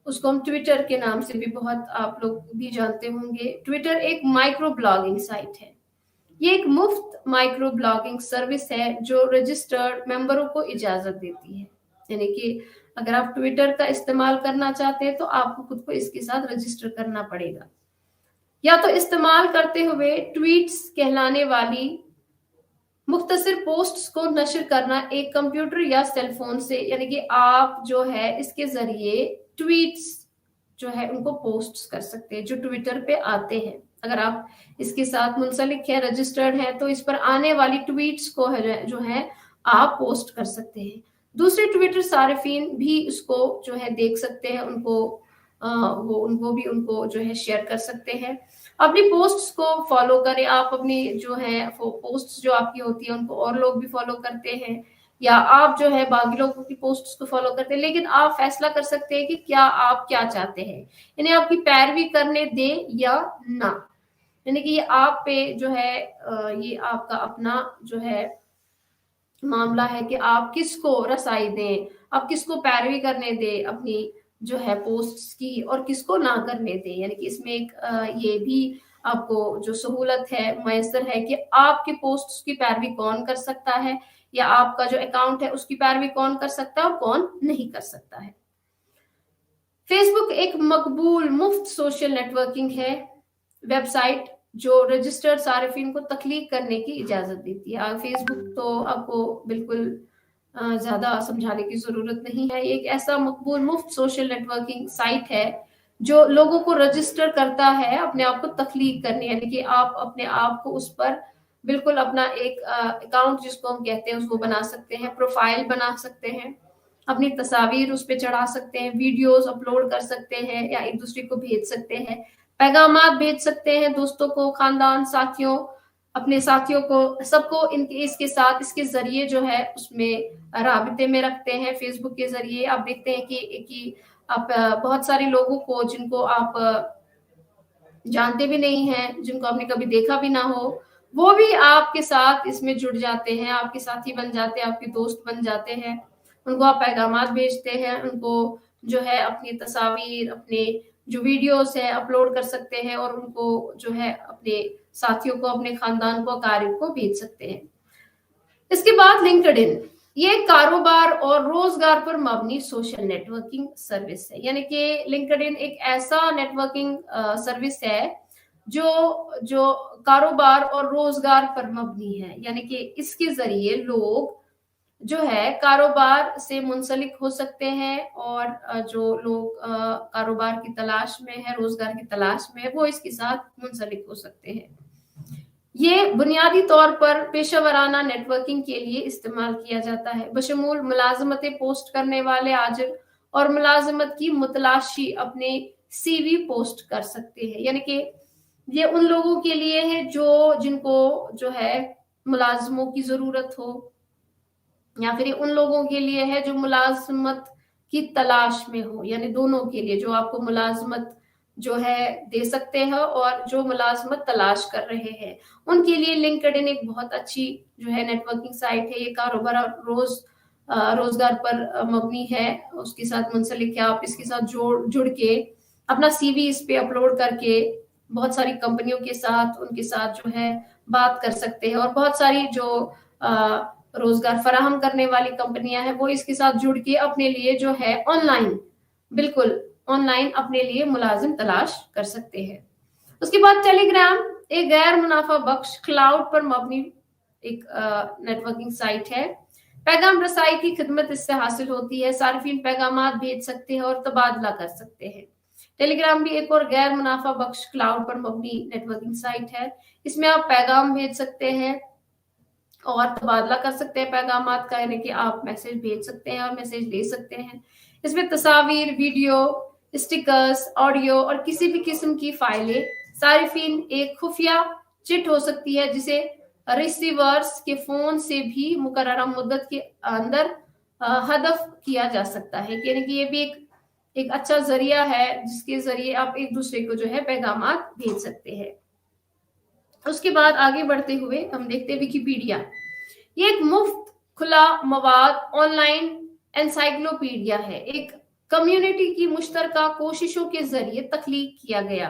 [SPEAKER 1] उसको हम ट्विटर के नाम से भी बहुत आप लोग भी जानते होंगे। ट्विटर एक माइक्रो ब्लॉगिंग साइट है। ये एक मुफ्त माइक्रो ब्लॉगिंग सर्विस है जो रजिस्टर्ड मेंबरों को इजाजत देती है, यानी कि अगर आप ट्विटर का इस्तेमाल करना चाहते हैं तो आपको खुद को इसके साथ रजिस्टर करना पड़ेगा, या तो इस्तेमाल करते हुए ट्वीट्स कहलाने वाली मुख्तसर पोस्ट्स को नशर करना एक कंप्यूटर या सेल फोन से, यानी कि आप जो है इसके जरिए ट्वीट्स जो है उनको पोस्ट कर सकते हैं जो ट्विटर पे आते हैं। अगर आप इसके साथ मुंसलिक है, रजिस्टर्ड है, तो इस पर आने वाली ट्वीट्स को जो है आप पोस्ट कर सकते हैं। दूसरे ट्विटर सारिफीन भी इसको जो है देख सकते हैं, उनको भी उनको जो है शेयर कर सकते हैं। अपनी पोस्ट्स को फॉलो करें, आप अपनी जो है पोस्ट्स जो आपकी होती है उनको और लोग भी फॉलो करते हैं, या आप जो है बाकी लोगों की पोस्ट्स को फॉलो करते हैं, लेकिन आप फैसला कर सकते हैं कि क्या आप क्या चाहते हैं, यानी आपकी पैरवी करने दें या ना। यानी कि ये आप पे जो है ये आपका अपना जो है मामला है कि आप किसको रसाई दें, आप किसको पैरवी करने दें अपनी जो है पोस्ट्स की, और किसको ना करने दें। यानी कि इसमें एक ये भी आपको जो सहूलत है मैसर है कि आपके पोस्ट्स की पैरवी कौन कर सकता है, या आपका जो अकाउंट है उसकी पैरवी कौन कर सकता है और कौन नहीं कर सकता है। फेसबुक एक मकबूल मुफ्त सोशल नेटवर्किंग है वेबसाइट जो रजिस्टर्ड सारिफिन को तख्लीक करने की इजाजत देती है। फेसबुक तो आपको बिल्कुल ज्यादा समझाने की जरूरत नहीं है। एक ऐसा मकबूल मुफ्त सोशल नेटवर्किंग साइट है जो लोगों को रजिस्टर करता है अपने आप को तख्लीक करने, यानी कि आप अपने आप को उस पर बिल्कुल अपना एक अकाउंट जिसको हम कहते हैं उसको बना सकते हैं, प्रोफाइल बना सकते हैं, अपनी तस्वीर उस पर चढ़ा सकते हैं, वीडियोस अपलोड कर सकते हैं, या एक दूसरे को भेज सकते हैं, पैगामात भेज सकते हैं दोस्तों को, खानदान, साथियों, अपने साथियों को, सबको इसके साथ इसके जरिए जो है उसमें राबिते में रखते हैं। फेसबुक के जरिए आप देखते हैं कि आप बहुत सारे लोगों को जिनको आप जानते भी नहीं हैं, जिनको आपने कभी देखा भी ना हो, वो भी आपके साथ इसमें जुड़ जाते हैं, आपके साथी बन जाते हैं, आपके दोस्त बन जाते हैं। उनको आप पैगामात भेजते हैं, उनको जो है अपनी तस्वीर, अपने जो वीडियोस है अपलोड कर सकते हैं, और उनको जो है अपने साथियों को, अपने खानदान को, कारिब को भेज सकते हैं। इसके बाद लिंक्डइन, ये कारोबार और रोजगार पर मबनी सोशल नेटवर्किंग सर्विस है। यानी कि लिंक्डइन एक ऐसा नेटवर्किंग सर्विस है जो कारोबार और रोजगार पर मबनी है, यानी कि इसके जरिए लोग जो है कारोबार से मुंसलिक हो सकते हैं, और जो लोग कारोबार की तलाश में है, रोजगार की तलाश में है, वो इसके साथ मुंसलिक हो सकते हैं। ये बुनियादी तौर पर पेशेवराना नेटवर्किंग के लिए इस्तेमाल किया जाता है, बशमूल मुलाजमतें पोस्ट करने वाले आजिर और मुलाजमत की मुतलाशी अपने CV पोस्ट कर सकते हैं। यानी कि ये उन लोगों के लिए है जिनको जो है मुलाजमों की जरूरत हो, या फिर ये उन लोगों के लिए है जो मुलाजमत की तलाश में हो, यानी दोनों के लिए, जो आपको मुलाजमत जो है दे सकते हैं और जो मुलाजमत तलाश कर रहे हैं, उनके लिए लिंक्डइन एक बहुत अच्छी जो है नेटवर्किंग साइट है। ये कारोबार और रोजगार पर मबनी है, उसके साथ मुंसलिक है। आप इसके साथ जुड़ के अपना CV इस पे अपलोड करके बहुत सारी कंपनियों के साथ, उनके साथ जो है बात कर सकते हैं, और बहुत सारी जो रोजगार फराहम करने वाली कंपनियां हैं वो इसके साथ जुड़ के अपने लिए जो है बिल्कुल ऑनलाइन अपने लिए मुलाजिम तलाश कर सकते हैं। उसके बाद टेलीग्राम एक गैर मुनाफा बख्श क्लाउड पर मबनी एक नेटवर्किंग साइट है। पैगाम रसाई की खिदमत इससे हासिल होती है, सार्फिन पैगामात भेज सकते हैं और तबादला कर सकते हैं। टेलीग्राम भी एक और गैर मुनाफा बख्श क्लाउड पर मबनी नेटवर्किंग साइट है। इसमें आप पैगाम भेज सकते हैं और तबादला कर सकते हैं पैगामात का, यानी कि आप मैसेज भेज सकते हैं और मैसेज ले सकते हैं। इसमें तस्वीर, वीडियो, स्टिकर्स, ऑडियो और किसी भी किस्म की फाइलें सारिफिन एक खुफिया चिट हो सकती है, जिसे रिसीवर्स के फोन से भी मुकर्ररा मुद्दत के अंदर हदफ किया जा सकता है। यानी कि ये भी एक अच्छा जरिया है जिसके जरिए आप एक दूसरे को जो है पैगामात भेज सकते हैं। उसके बाद आगे बढ़ते हुए हम देखते हैं विकिपीडिया। ये एक मुफ्त खुला मवाद ऑनलाइन एनसाइक्लोपीडिया है, एक कम्युनिटी की मुश्तरका कोशिशों के जरिए तख्लीक किया गया।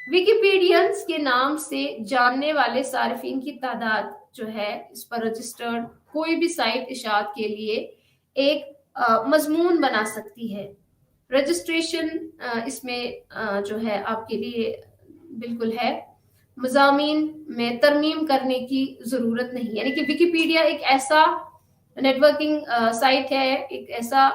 [SPEAKER 1] विकिपीडियंस के नाम से जानने वाले सार्फिन की तादाद जो है इस पर रजिस्टर्ड कोई भी साइट इशात के लिए एक मजमून बना सकती है। रजिस्ट्रेशन इसमें जो है आपके लिए बिल्कुल है, मज़ामीन में तरमीम करने की जरूरत नहीं। यानी कि विकिपीडिया एक ऐसा नेटवर्किंग साइट है, एक ऐसा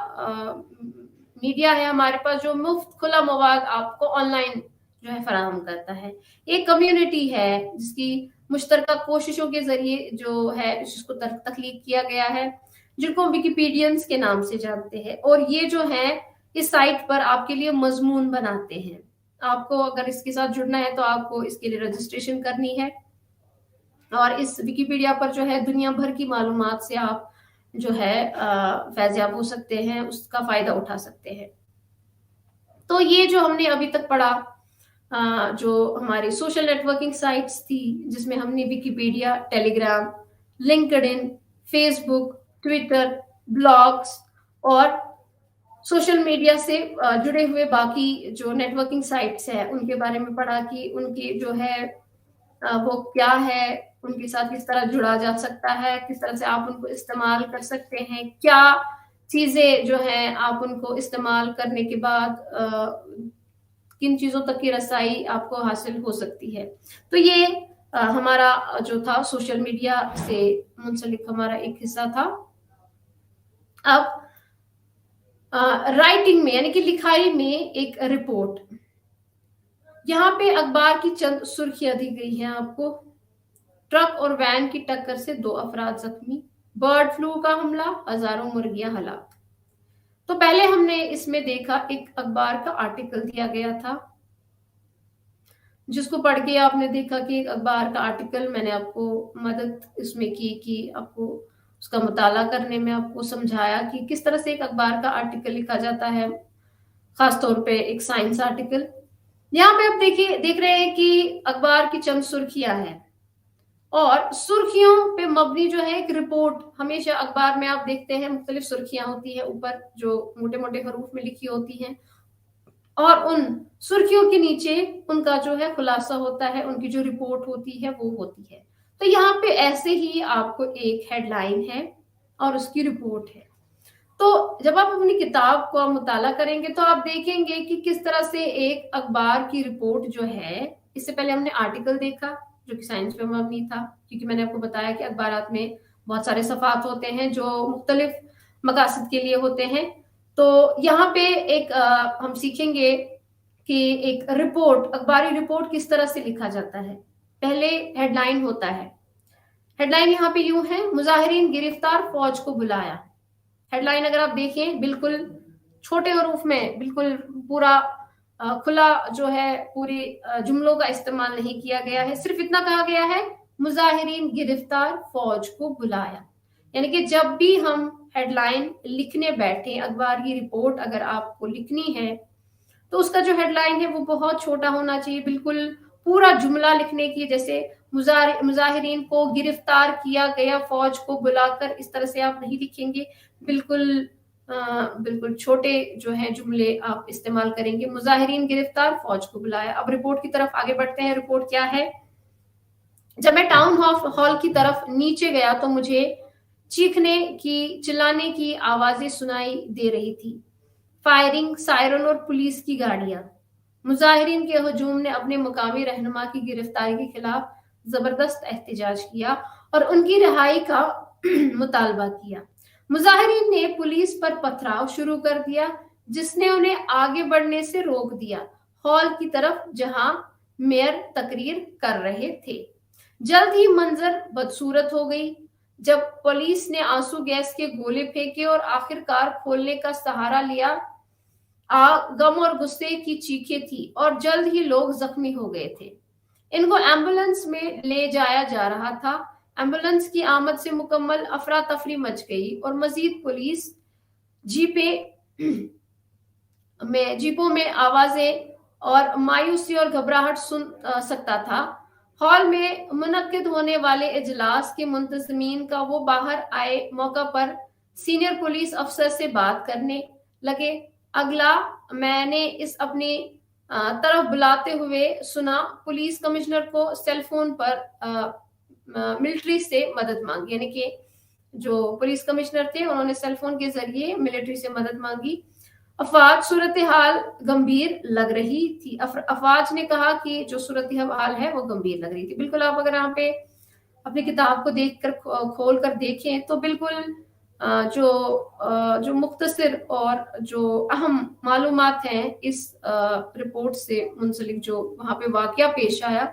[SPEAKER 1] मीडिया है हमारे पास जो मुफ्त खुला मवाद आपको ऑनलाइन जो है फराहम करता है। एक कम्युनिटी है जिसकी मुश्तरका कोशिशों के जरिए जो है इसको तख्लीक किया गया है, जिनको विकिपीडियंस के नाम से जानते हैं, और ये जो है इस साइट पर आपके लिए मजमून बनाते हैं। आपको अगर इसके साथ जुड़ना है तो आपको इसके लिए रजिस्ट्रेशन करनी है, और इस विकिपीडिया पर जो है दुनिया भर की मालूमात से आप जो है फैज़याब हो सकते हैं, उसका फायदा उठा सकते हैं। तो ये जो हमने अभी तक पढ़ा जो हमारी सोशल नेटवर्किंग साइट्स थी, जिसमें हमने Wikipedia, Telegram, LinkedIn, Facebook, Twitter, blogs और सोशल मीडिया से जुड़े हुए बाकी जो नेटवर्किंग साइट्स है उनके बारे में पढ़ा कि उनकी जो है वो क्या है, उनके साथ किस तरह जुड़ा जा सकता है, किस तरह से आप उनको इस्तेमाल कर सकते हैं, क्या चीजें जो है आप उनको इस्तेमाल करने के बाद किन चीजों तक की रसाई आपको हासिल हो सकती है। तो ये हमारा जो था सोशल मीडिया से मुंसलिक हमारा एक हिस्सा था। अब राइटिंग में यानी कि लिखाई में एक रिपोर्ट, यहाँ पे अखबार की चंद सुर्खियां दी गई हैं आपको। ट्रक और वैन की टक्कर से 2 अफराद जख्मी, बर्ड फ्लू का हमला, हजारों मुर्गियां हलाक। तो पहले हमने इसमें देखा एक अखबार का आर्टिकल दिया गया था, जिसको पढ़ के आपने देखा कि एक अखबार का आर्टिकल, मैंने आपको मदद इसमें की कि आपको उसका मुताला करने में आपको समझाया कि किस तरह से एक अखबार का आर्टिकल लिखा जाता है, खासतौर पे एक साइंस आर्टिकल। यहाँ पे आप देख रहे हैं कि अखबार की चंद सुर्खियां हैं, और सुर्खियों पे मबनी जो है एक रिपोर्ट। हमेशा अखबार में आप देखते हैं मुख्तलिफ सुर्खियां होती हैं ऊपर जो मोटे मोटे हरूफ में लिखी होती हैं, और उन सुर्खियों के नीचे उनका जो है खुलासा होता है, उनकी जो रिपोर्ट होती है वो होती है। तो यहाँ पे ऐसे ही आपको एक हेडलाइन है और उसकी रिपोर्ट है। तो जब आप अपनी किताब को मुताला करेंगे तो आप देखेंगे कि किस तरह से एक अखबार की रिपोर्ट जो है इससे पहले हमने आर्टिकल देखा जो कि साइंस पे मबनी था, क्योंकि मैंने आपको बताया कि अखबारात में बहुत सारे सफ़ात होते हैं जो मुख्तलिफ मकासद के लिए होते हैं। तो यहाँ पे एक हम सीखेंगे कि एक रिपोर्ट, अखबारी रिपोर्ट किस तरह से लिखा जाता है। पहले हेडलाइन होता है। हेडलाइन यहाँ पे यूं है, मुजाहिरीन गिरफ्तार, फौज को बुलाया। हेडलाइन अगर आप देखें बिल्कुल छोटे हरूफ में, बिल्कुल पूरा खुला जो है, पूरी जुमलों का इस्तेमाल नहीं किया गया है, सिर्फ इतना कहा गया है मुजाहिरीन गिरफ्तार, फौज को बुलाया। यानी कि जब भी हम हेडलाइन लिखने बैठे, अखबार की रिपोर्ट अगर आपको लिखनी है तो उसका जो हेडलाइन है वो बहुत छोटा होना चाहिए, बिल्कुल पूरा जुमला लिखने की, जैसे मुजाहिरीन को गिरफ्तार किया गया, फौज को बुलाकर, इस तरह से आप नहीं लिखेंगे। बिल्कुल छोटे जो है जुमले आप इस्तेमाल करेंगे। मुजाहिरीन गिरफ्तार, फौज को बुलाया। अब रिपोर्ट की तरफ आगे बढ़ते हैं। रिपोर्ट क्या है? जब मैं टाउन हॉल की तरफ नीचे गया तो मुझे चीखने की, चिल्लाने की आवाजें सुनाई दे रही थी, फायरिंग, सायरन और पुलिस की गाड़ियां। मुजाहिरीन के हजूम ने अपने मुकामी रहनुमा की गिरफ्तारी के खिलाफ जबरदस्त एहतजाज किया और उनकी रिहाई का मुतालबा किया। मुजाहिरीन ने पुलिस पर पथराव शुरू कर दिया, जिसने उन्हें आगे बढ़ने से रोक दिया हॉल की तरफ जहां मेयर तकरीर कर रहे थे। जल्द ही मंजर बदसूरत हो गई जब पुलिस ने आंसू गैस के गोले फेंके और आखिरकार खोलने का सहारा लिया। गम और गुस्से की चीखें थी और जल्द ही लोग जख्मी हो गए थे। इनको एम्बुलेंस में ले जाया जा रहा था। एम्बुलेंस की आमद से मुकम्मल अफरा तफरी मच गई और मजीद पुलिस जीपों में आवाजें और मायूसी और घबराहट सुन सकता था। हॉल में मुनक्किद होने वाले इजलास के मुंतजमीन का वो बाहर आए मौका पर सीनियर पुलिस अफसर से बात करने लगे। अगला मैंने इस अपनी तरफ बुलाते हुए सुना, पुलिस कमिश्नर को सेल फोन पर मिलिट्री से मदद मांगी। यानी कि जो पुलिस कमिश्नर थे उन्होंने सेल फोन के जरिए मिलिट्री से मदद मांगी। अफवाज, सूरत हाल गंभीर लग रही थी। अफवाज ने कहा कि जो सूरत हाल है वो गंभीर लग रही थी। बिल्कुल आप अगर यहाँ पे अपनी किताब को देखकर, खोल कर देखें तो बिल्कुल जो मुख्तसर और जो अहम मालूमात हैं इस रिपोर्ट से मुंसलिक, जो वहाँ पे वाकया पेश आया,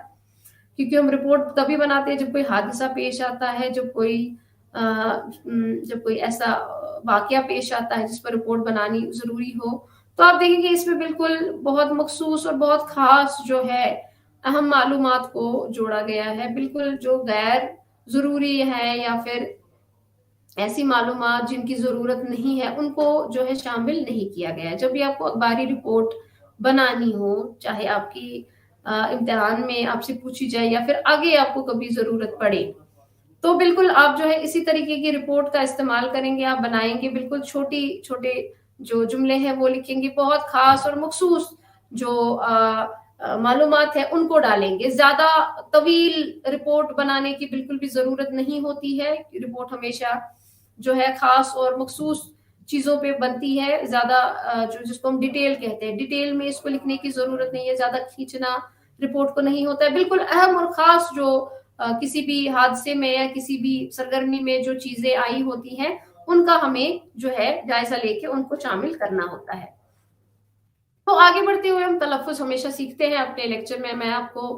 [SPEAKER 1] क्योंकि हम रिपोर्ट तभी बनाते हैं जब कोई हादसा पेश आता है, जब कोई ऐसा वाकया पेश आता है जिस पर रिपोर्ट बनानी जरूरी हो। तो आप देखेंगे इसमें बिल्कुल बहुत मखसूस और बहुत खास जो है अहम मालूमात को जोड़ा गया है। बिल्कुल जो गैर जरूरी है या फिर ऐसी मालूमात जिनकी जरूरत नहीं है उनको जो है शामिल नहीं किया गया है। जब भी आपको अखबारी रिपोर्ट बनानी हो, चाहे आपकी इम्तिहान में आपसे पूछी जाए या फिर आगे आपको कभी जरूरत पड़े, तो बिल्कुल आप जो है इसी तरीके की रिपोर्ट का इस्तेमाल करेंगे, आप बनाएंगे। बिल्कुल छोटे जो जुमले हैं वो लिखेंगे, बहुत खास और मखसूस जो मालूमात है उनको डालेंगे। ज्यादा तवील रिपोर्ट बनाने की बिल्कुल भी जरूरत नहीं होती है। रिपोर्ट हमेशा जो है खास और मखसूस चीजों पे बनती है। ज्यादा जो जिसको हम डिटेल कहते हैं, डिटेल में इसको लिखने की जरूरत नहीं है, ज्यादा खींचना रिपोर्ट को नहीं होता है। बिल्कुल अहम और खास जो किसी भी हादसे में या किसी भी सरगर्मी में जो चीजें आई होती हैं उनका हमें जो है जायजा लेके उनको शामिल करना होता है। तो आगे बढ़ते हुए हम तलफ़्फ़ुज़ हमेशा सीखते हैं अपने लेक्चर में। मैं आपको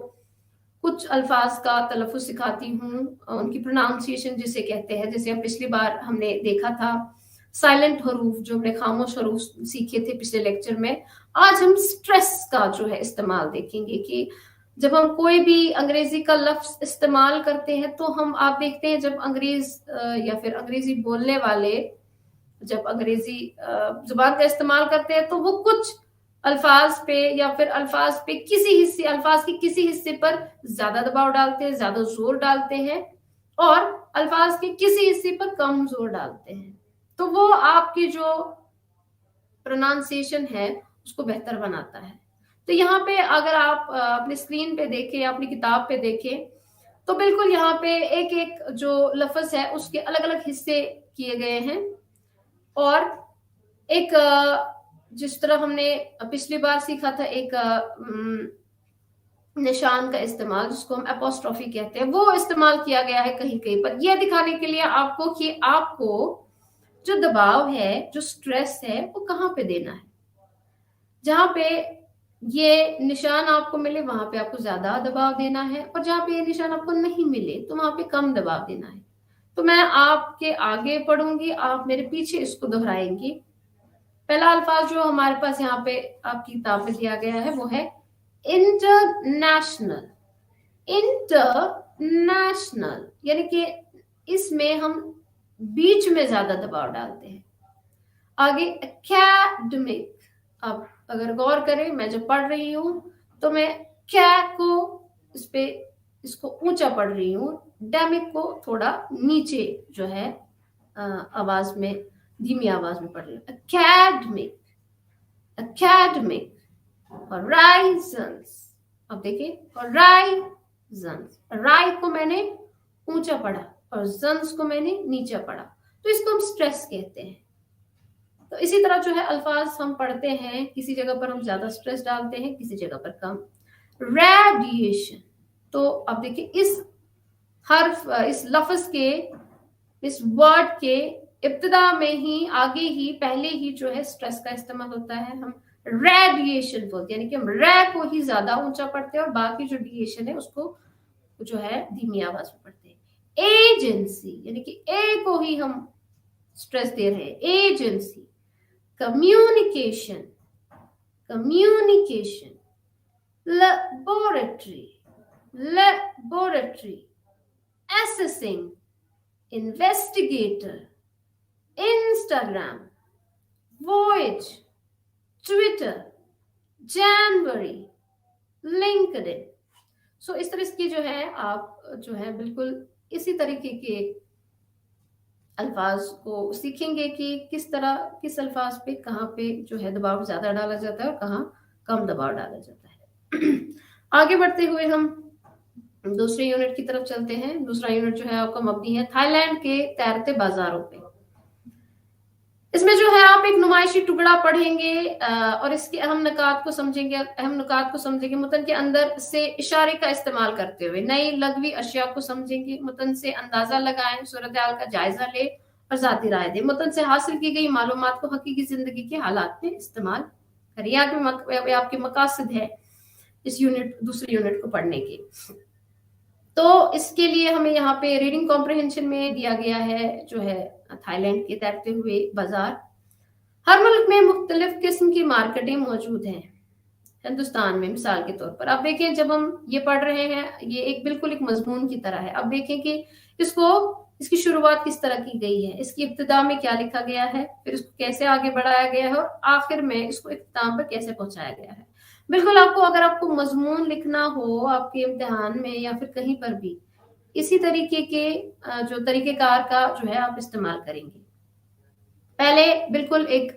[SPEAKER 1] कुछ अल्फाज का तलफ़्फ़ुज़ सिखाती हूँ, उनकी प्रोनाउंसिएशन जिसे कहते हैं। जैसे हम पिछली बार हमने देखा था साइलेंट हरूफ, जो हमने खामोश हरूफ सीखे थे पिछले लेक्चर में। आज हम स्ट्रेस का जो है इस्तेमाल देखेंगे कि जब हम कोई भी अंग्रेजी का लफ्ज इस्तेमाल करते हैं तो हम, आप देखते हैं जब या फिर अंग्रेजी बोलने वाले जब अंग्रेजी जुबान का इस्तेमाल करते हैं तो वो कुछ अल्फाज पे या फिर अल्फाज के किसी हिस्से पर ज्यादा दबाव डालते हैं, ज्यादा जोर डालते हैं, और अल्फाज के किसी हिस्से पर कम जोर डालते हैं। तो वो आपकी जो प्रोनाउंसिएशन है उसको बेहतर बनाता है। तो यहाँ पे अगर आप अपनी स्क्रीन पे देखें या अपनी किताब पे देखें तो बिल्कुल यहाँ पे एक एक जो लफ्ज है उसके अलग अलग हिस्से किए गए हैं। और एक जिस तरह हमने पिछली बार सीखा था, एक निशान का इस्तेमाल, जिसको हम एपोस्ट्रोफी कहते हैं, वो इस्तेमाल किया गया है कहीं कहीं पर, यह दिखाने के लिए आपको कि आपको जो दबाव है, जो स्ट्रेस है, वो कहाँ पे देना है। जहां पे ये निशान आपको मिले वहां पे आपको ज्यादा दबाव देना है, और जहां पे ये निशान आपको नहीं मिले तो वहां पे कम दबाव देना है। तो मैं आपके आगे पढ़ूंगी, आप मेरे पीछे इसको दोहराएंगी। पहला अल्फाज जो हमारे पास यहाँ पे आपकी किताब में दिया गया है वो है इंटरनेशनल। इंटरनेशनल यानी कि इसमें हम बीच में ज्यादा दबाव डालते हैं। आगे एकेडमिक, अब अगर गौर करें, मैं जब पढ़ रही हूं तो मैं क्या को इस पे इसको ऊंचा पढ़ रही हूँ, डेमिक को थोड़ा नीचे जो है आवाज में, धीमी आवाज में पढ़ रही हूँ। एकेडमिक, एकेडमिक, होराइजन्स, अब देखिए होराइजन्स, राय को मैंने ऊंचा पढ़ा और जन्स को मैंने नीचा पढ़ा, तो इसको हम स्ट्रेस कहते हैं। तो इसी तरह जो है अल्फाज हम पढ़ते हैं, किसी जगह पर हम ज्यादा स्ट्रेस डालते हैं, किसी जगह पर कम। रेडिएशन, तो अब देखिए इस हर्फ, इस लफ्ज के, इस वर्ड के इब्तिदा में ही, आगे ही, पहले ही जो है स्ट्रेस का इस्तेमाल होता है। हम रेडिएशन बोलते हैं, यानी कि हम रे को ही ज्यादा ऊंचा पढ़ते हैं और बाकी जो डिएशन है उसको जो है धीमी आवाज में पढ़ते हैं। एजेंसी, यानी कि ए को ही हम स्ट्रेस दे रहे हैं, agency. Communication, communication. Laboratory, laboratory. assessing, investigator, Instagram, Voyage, Twitter, January, LinkedIn। सो इस तरह की जो है आप जो है बिल्कुल इसी तरीके के अल्फाज को सीखेंगे कि किस तरह, किस अल्फाज पे कहाँ पे जो है दबाव ज्यादा डाला जाता है और कहाँ कम दबाव डाला जाता है। आगे बढ़ते हुए हम दूसरे यूनिट की तरफ चलते हैं। दूसरा यूनिट जो है आपका मबनी है थाईलैंड के तैरते बाजारों पे। इसमें जो है आप एक नुमाइशी टुकड़ा पढ़ेंगे और इसके अहम नुकात को समझेंगे। अहम नुकात को समझेंगे मुतन के अंदर से इशारे का इस्तेमाल करते हुए नई लघवी अशिया को समझेंगे। मुतन से अंदाजा लगाएं, सूरत हाल का जायजा ले और जाती राय दे। मुतन से हासिल की गई मालूमात को हकीकी जिंदगी के हालात में इस्तेमाल करिए। आपके मकासद है इस यूनिट, दूसरे यूनिट को पढ़ने के। तो इसके लिए हमें यहाँ पे रीडिंग कॉम्प्रिहेंशन में दिया गया है जो है थाईलैंड के तैरते हुए बाजार। हर मुल्क में मुख्तलिफ किस्म की मार्केटें मौजूद हैं। हिंदुस्तान में मिसाल के तौर पर, अब देखें जब हम ये पढ़ रहे हैं, ये एक बिल्कुल एक मजमून की तरह है। अब देखें कि इसकी शुरुआत किस तरह की गई है, इसकी इब्तिदा में क्या लिखा गया है, फिर इसको कैसे आगे बढ़ाया गया है और आखिर में इसको इख्तिताम पर कैसे पहुंचाया गया है। बिल्कुल आपको, अगर आपको मजमून लिखना हो आपके इम्तिहान में या फिर कहीं पर भी, इसी तरीके के जो तरीकेकार का जो है आप इस्तेमाल करेंगे। पहले बिल्कुल एक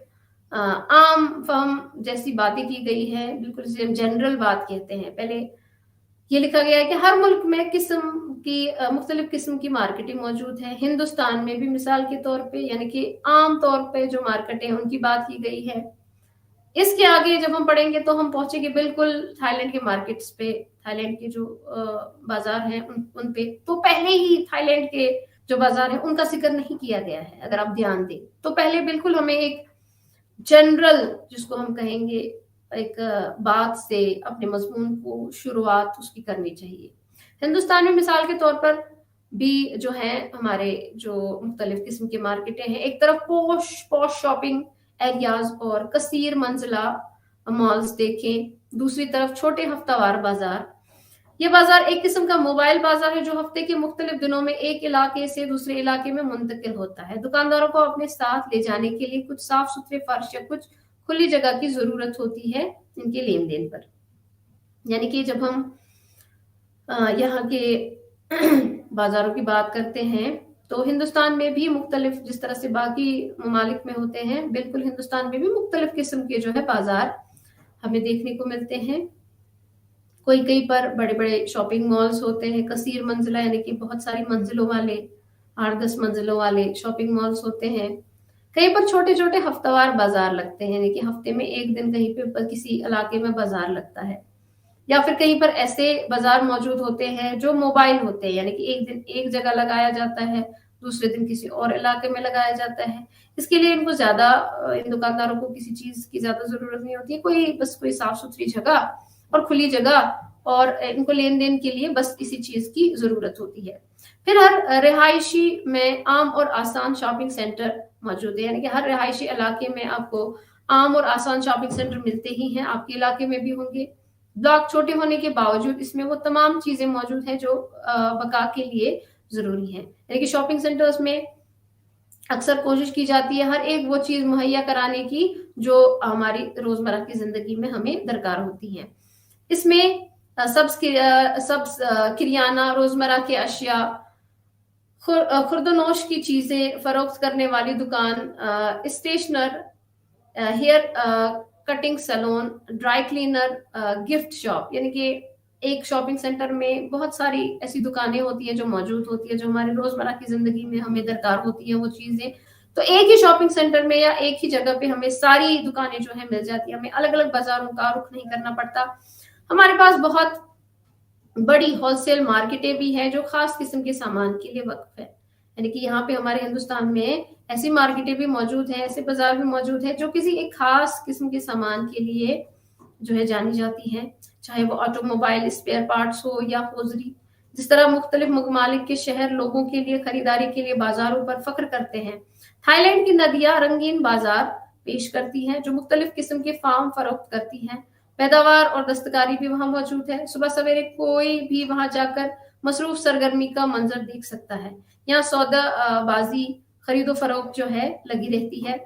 [SPEAKER 1] आम फहम जैसी बातें की गई है, बिल्कुल जनरल बात कहते हैं। पहले ये लिखा गया है कि हर मुल्क में मुख्तलिफ किस्म की मार्केटें मौजूद हैं। हिंदुस्तान में भी मिसाल के तौर पे, यानी कि आम तौर पे जो मार्केटें हैं उनकी बात की गई है। इसके आगे जब हम पढ़ेंगे तो हम पहुंचेंगे बिल्कुल थाईलैंड के मार्केट्स पे, थाईलैंड के जो बाजार हैं उन पे। तो पहले ही थाईलैंड के जो बाजार हैं उनका जिक्र नहीं किया गया है। अगर आप ध्यान दें तो पहले बिल्कुल हमें एक जनरल, जिसको हम कहेंगे एक बात से अपने मजमून को शुरुआत उसकी करनी चाहिए। हिंदुस्तान में मिसाल के तौर पर भी जो है हमारे जो मुख्तलिफ किस्म की मार्केटें हैं, एक तरफ पोश शॉपिंग एरियाज और कसीर मंजिला मॉल्स देखें, दूसरी तरफ छोटे हफ्तावार बाजार। ये बाजार एक किस्म का मोबाइल बाजार है जो हफ्ते के मुख्तलिफ दिनों में एक इलाके से दूसरे इलाके में मुंतकिल होता है। दुकानदारों को अपने साथ ले जाने के लिए कुछ साफ सुथरे फर्श या कुछ खुली जगह की जरूरत होती है इनके लेन देन पर। यानी कि जब हम यहाँ के बाजारों की बात करते हैं तो हिंदुस्तान में भी मुख्तलिफ, जिस तरह से बाकी ममालिक में होते हैं, बिल्कुल हिंदुस्तान में भी मुख्तलिफ किस्म के जो है बाजार हमें देखने को मिलते हैं। कोई कहीं पर बड़े बड़े शॉपिंग मॉल्स होते हैं, कसीर मंजिला यानी कि बहुत सारी मंजिलों वाले, 8-10 मंजिलों वाले शॉपिंग मॉल्स होते हैं। कहीं पर छोटे छोटे हफ्तावार बाजार लगते हैं, यानी कि हफ्ते में एक दिन कहीं पे किसी इलाके में बाजार लगता है। या फिर कहीं पर ऐसे बाजार मौजूद होते हैं जो मोबाइल होते हैं, यानी कि एक दिन एक जगह लगाया जाता है, दूसरे दिन किसी और इलाके में लगाया जाता है। इसके लिए इनको ज्यादा इन दुकानदारों को किसी चीज की ज्यादा जरूरत नहीं होती है, कोई साफ सुथरी जगह और खुली जगह, और इनको लेन देन के लिए बस किसी चीज की जरूरत होती है। फिर हर रिहायशी में आम और आसान शॉपिंग सेंटर मौजूद है, यानी कि हर रिहायशी इलाके में आपको आम और आसान शॉपिंग सेंटर मिलते ही हैं, आपके इलाके में भी होंगे। ब्लॉक छोटे होने के बावजूद इसमें वो तमाम चीजें मौजूद हैं जो बका के लिए जरूरी है, यानी कि शॉपिंग सेंटर्स में अक्सर कोशिश की जाती है हर एक वो चीज मुहैया कराने की जो हमारी रोजमर्रा की जिंदगी में हमें दरकार होती है। इसमें सब किरियाना, रोजमर्रा के अशिया, खुर्दनोश की चीजें फरोख्त करने वाली दुकान, stationer, hair cutting salon, dry cleaner, gift shop, यानी कि एक शॉपिंग सेंटर में बहुत सारी ऐसी दुकानें होती हैं जो मौजूद होती है जो हमारी रोजमर्रा की जिंदगी में हमें दरकार होती है वो चीजें। तो एक ही शॉपिंग सेंटर में या एक ही जगह पे हमें सारी दुकानें जो है मिल जाती है, हमें अलग अलग बाजारों का रुख नहीं करना पड़ता। हमारे पास बहुत बड़ी होलसेल मार्केटें भी हैं जो खास किस्म के सामान के लिए वक्फ है, यानी कि यहाँ पे हमारे हिंदुस्तान में ऐसी मार्केटें भी मौजूद हैं, ऐसे बाजार भी मौजूद है जो किसी एक खास किस्म के सामान के लिए जो है जानी जाती है, चाहे वो ऑटोमोबाइल स्पेयर पार्ट्स हो या हौजरी। जिस तरह मुख्तलिफ ममालिक के शहर लोगों के लिए खरीदारी के लिए बाजारों पर फख्र करते हैं, थाईलैंड की नदियां रंगीन बाजार पेश करती हैं जो मुख्तलिफ किस्म के फार्म फरोख्त करती हैं। पैदावार और दस्तकारी भी वहां मौजूद है, सुबह सवेरे कोई भी वहां जाकर मसरूफ सरगर्मी का मंजर देख सकता है। यहाँ सौदा बाजी, खरीदो फरोख्त जो है लगी रहती है।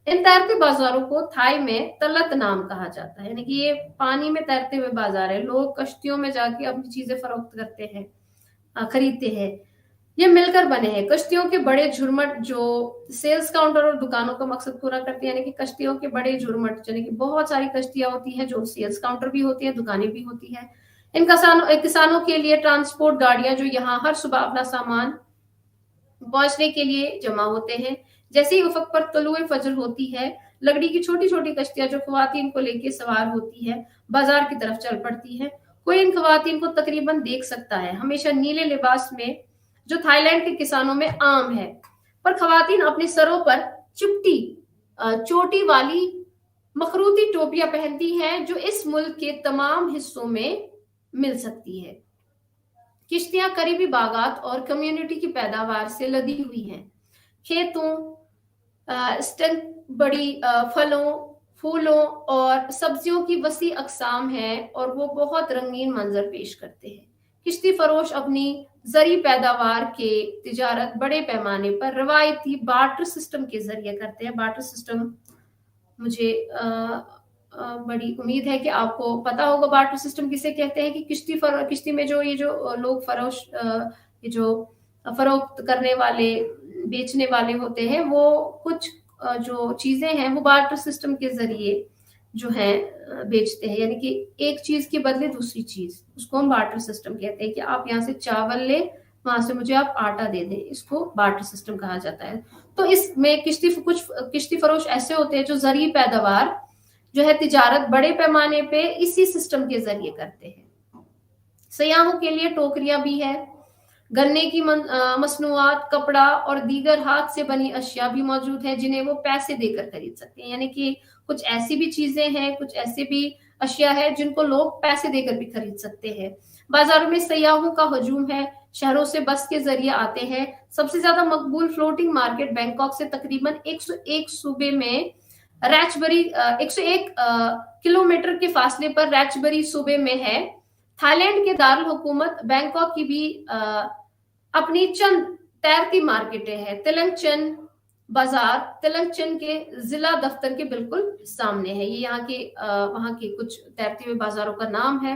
[SPEAKER 1] इन तैरते बाजारों को थाई में तलत नाम कहा जाता है, यानी कि ये पानी में तैरते हुए बाजार है, लोग कश्तियों में जाके अपनी चीजें फरोख्त करते हैं, खरीदते हैं। ये मिलकर बने हैं कश्तियों के बड़े झुरमट जो सेल्स काउंटर और दुकानों का मकसद पूरा करते हैं, यानी कि कश्तियों के बड़े झुरमट, यानी कि बहुत सारी कश्तियां होती हैं जो सेल्स काउंटर भी होती है, दुकानें भी होती है। इन किसानों के लिए ट्रांसपोर्ट गाड़ियां जो यहाँ हर सुबह अपना सामान पहुंचने के लिए जमा होते हैं। जैसे ही उफक पर तलुए फजर होती है, लकड़ी की छोटी छोटी कश्तियां जो खवातीन को लेके सवार होती है बाजार की तरफ चल पड़ती है। कोई इन खवातीन को तकरीबन देख सकता है, हमेशा नीले लिबास में जो थाईलैंड के किसानों में आम है, पर खवातीन अपने सरों पर चोटी वाली मखरूती टोपियां पहनती हैं जो इस मुल्क के तमाम हिस्सों में मिल सकती है। किश्तियां करीबी बागात और कम्युनिटी की पैदावार से लदी हुई हैं। खेतों, बड़ी फलों, फूलों और सब्जियों की वसी अकसाम है और वो बहुत रंगीन मंजर पेश करते हैं। किश्ती फरोश अपनी जरी पैदावार के तिजारत बड़े पैमाने पर रवायती बार्टर सिस्टम के जरिए करते हैं। बार्टर सिस्टम मुझे बड़ी उम्मीद है कि आपको पता होगा बार्टर सिस्टम किसे कहते हैं, कि किश्ती में जो लोग ये जो फरोख्त करने वाले, बेचने वाले होते हैं, वो कुछ जो चीजें हैं वो बार्टर सिस्टम के जरिए जो है बेचते हैं, यानी कि एक चीज के बदले दूसरी चीज, उसको हम बार्टर सिस्टम कहते हैं। कि आप यहाँ से चावल ले, वहां से मुझे आप आटा दे दें, इसको बार्टर सिस्टम कहा जाता है। तो इसमें कुछ किश्ती फरोश ऐसे होते हैं जो जरिए पैदावार जो है तिजारत बड़े पैमाने पे इसी सिस्टम के जरिए करते हैं। सयाहों के लिए टोकरियां भी है, गन्ने की मसनूआत, कपड़ा और दीगर हाथ से बनी अशिया भी मौजूद है जिन्हें वो पैसे देकर खरीद सकते हैं, यानी कि कुछ ऐसी भी चीजें हैं, कुछ ऐसे भी अशिया है जिनको लोग पैसे देकर भी खरीद सकते हैं। बाजारों में सयाहों का हजूम है, शहरों से बस के जरिए आते हैं। सबसे ज्यादा मकबूल फ्लोटिंग मार्केट बैंकॉक से तकरीबन 101 सूबे में रैचबरी 101 किलोमीटर के फासले पर रैचबरी सूबे में है। थाईलैंड के दारुल हुकूमत बैंकॉक की भी अपनी चंद तैरती मार्केटें हैं। तिलंगचन बाजार तिलंगचन के जिला दफ्तर के बिल्कुल सामने है। ये यहाँ के वहां के कुछ तैरते हुए बाजारों का नाम है।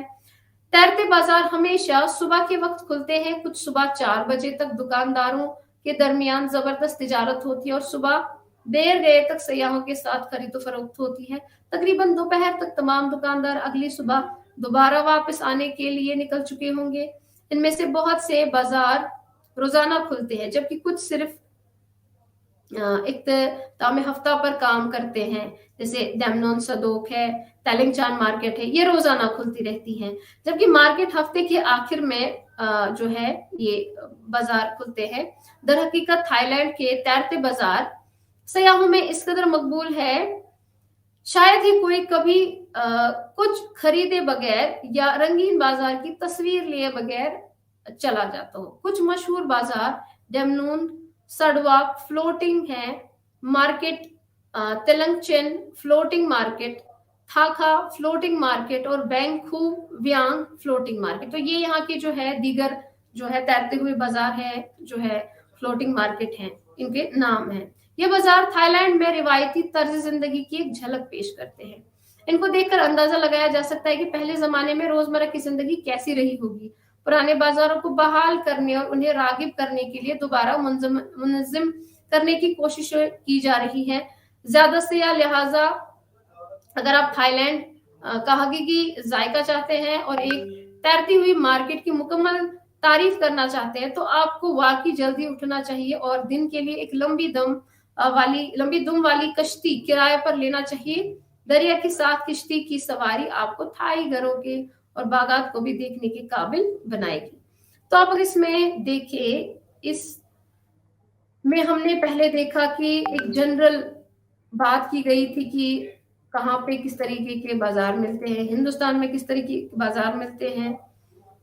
[SPEAKER 1] तैरते बाजार हमेशा सुबह के वक्त खुलते हैं, कुछ सुबह 4 बजे तक दुकानदारों के दरमियान जबरदस्त तिजारत होती है और सुबह देर गए तक सयाहों के साथ खरीदो फरोख्त होती है। तकरीबन दोपहर तक तमाम दुकानदार अगली सुबह दोबारा वापस आने के लिए निकल चुके होंगे। इनमें से बहुत से बाजार रोजाना खुलते हैं, जबकि कुछ सिर्फ इख्तिताम हफ्ता पर काम करते हैं, जैसे डेमनोन सदोक है, तेलिंगचान मार्केट है, ये रोजाना खुलती रहती हैं। जबकि मार्केट हफ्ते के आखिर में जो है ये बाजार खुलते हैं। दर हकीकत थाईलैंड के तैरते बाजार सयाहों में इस कदर मकबूल है, शायद ही कोई कभी कुछ खरीदे बगैर या रंगीन बाजार की तस्वीर लिए बगैर चला जाता हो। कुछ मशहूर बाजार डेमनून सड़वाक फ्लोटिंग है, मार्केट तेलंगचेन फ्लोटिंग मार्केट, थाका फ्लोटिंग मार्केट और बैंकू व्यांग फ्लोटिंग मार्केट। तो ये यहाँ के जो है दीगर जो है तैरते हुए बाजार है, जो है फ्लोटिंग मार्केट है, इनके नाम है। ये बाजार थाईलैंड में रिवायती तर्ज जिंदगी की एक झलक पेश करते हैं। इनको देखकर अंदाजा लगाया जा सकता है कि पहले जमाने में रोजमर्रा की जिंदगी कैसी रही होगी। पुराने बाजारों को बहाल करने और उन्हें रागिब करने के लिए दोबारा मुनज़्ज़म करने की कोशिश की जा रही है। ज्यादा से या लिहाजा अगर आप थाईलैंड का हकीकी जायका चाहते हैं और एक तैरती हुई मार्केट की मुकम्मल तारीफ करना चाहते हैं, तो आपको वाकई जल्दी उठना चाहिए और दिन के लिए एक लंबी दुम वाली कश्ती किराए पर लेना चाहिए। दरिया के साथ किश्ती की सवारी आपको थाई घरों के और बागात को भी देखने के काबिल बनाएगी। तो आप अगर इसमें देखें, इस में हमने पहले देखा कि एक जनरल बात की गई थी कि कहाँ पे किस तरीके के बाजार मिलते हैं, हिंदुस्तान में किस तरीके के बाजार मिलते हैं।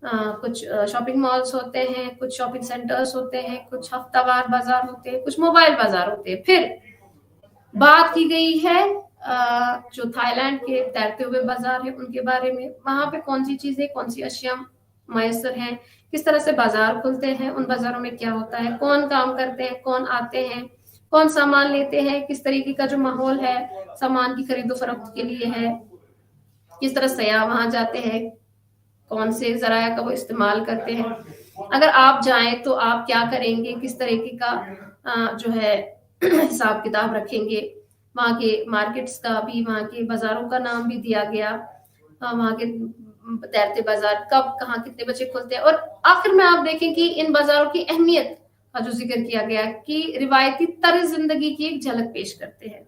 [SPEAKER 1] कुछ शॉपिंग मॉल्स होते हैं, कुछ शॉपिंग सेंटर्स होते हैं, कुछ हफ्तावार बाजार होते हैं, कुछ मोबाइल बाजार होते हैं। फिर बात की गई है जो थाईलैंड के तैरते हुए बाजार है उनके बारे में। वहां पे कौन सी चीजें, कौन सी अशिया मयसर हैं, किस तरह से बाजार खुलते हैं, उन बाजारों में क्या होता है, कौन काम करते हैं, कौन आते हैं, कौन सामान लेते हैं, किस तरीके का जो माहौल है सामान की खरीदो फरोख्त के लिए है, किस तरह सयाह वहां जाते हैं, कौन से जराया का वो इस्तेमाल करते हैं। अगर आप जाएं तो आप क्या करेंगे, किस तरीके का जो है हिसाब किताब रखेंगे। वहाँ के मार्केट्स का भी, वहाँ के बाजारों का नाम भी दिया गया, वहाँ के तैरते बाजार कब कहाँ कितने बजे खुलते हैं। और आखिर में आप देखें कि इन बाजारों की अहमियत का जो जिक्र किया गया कि रिवायती तर्ज जिंदगी की एक झलक पेश करते हैं।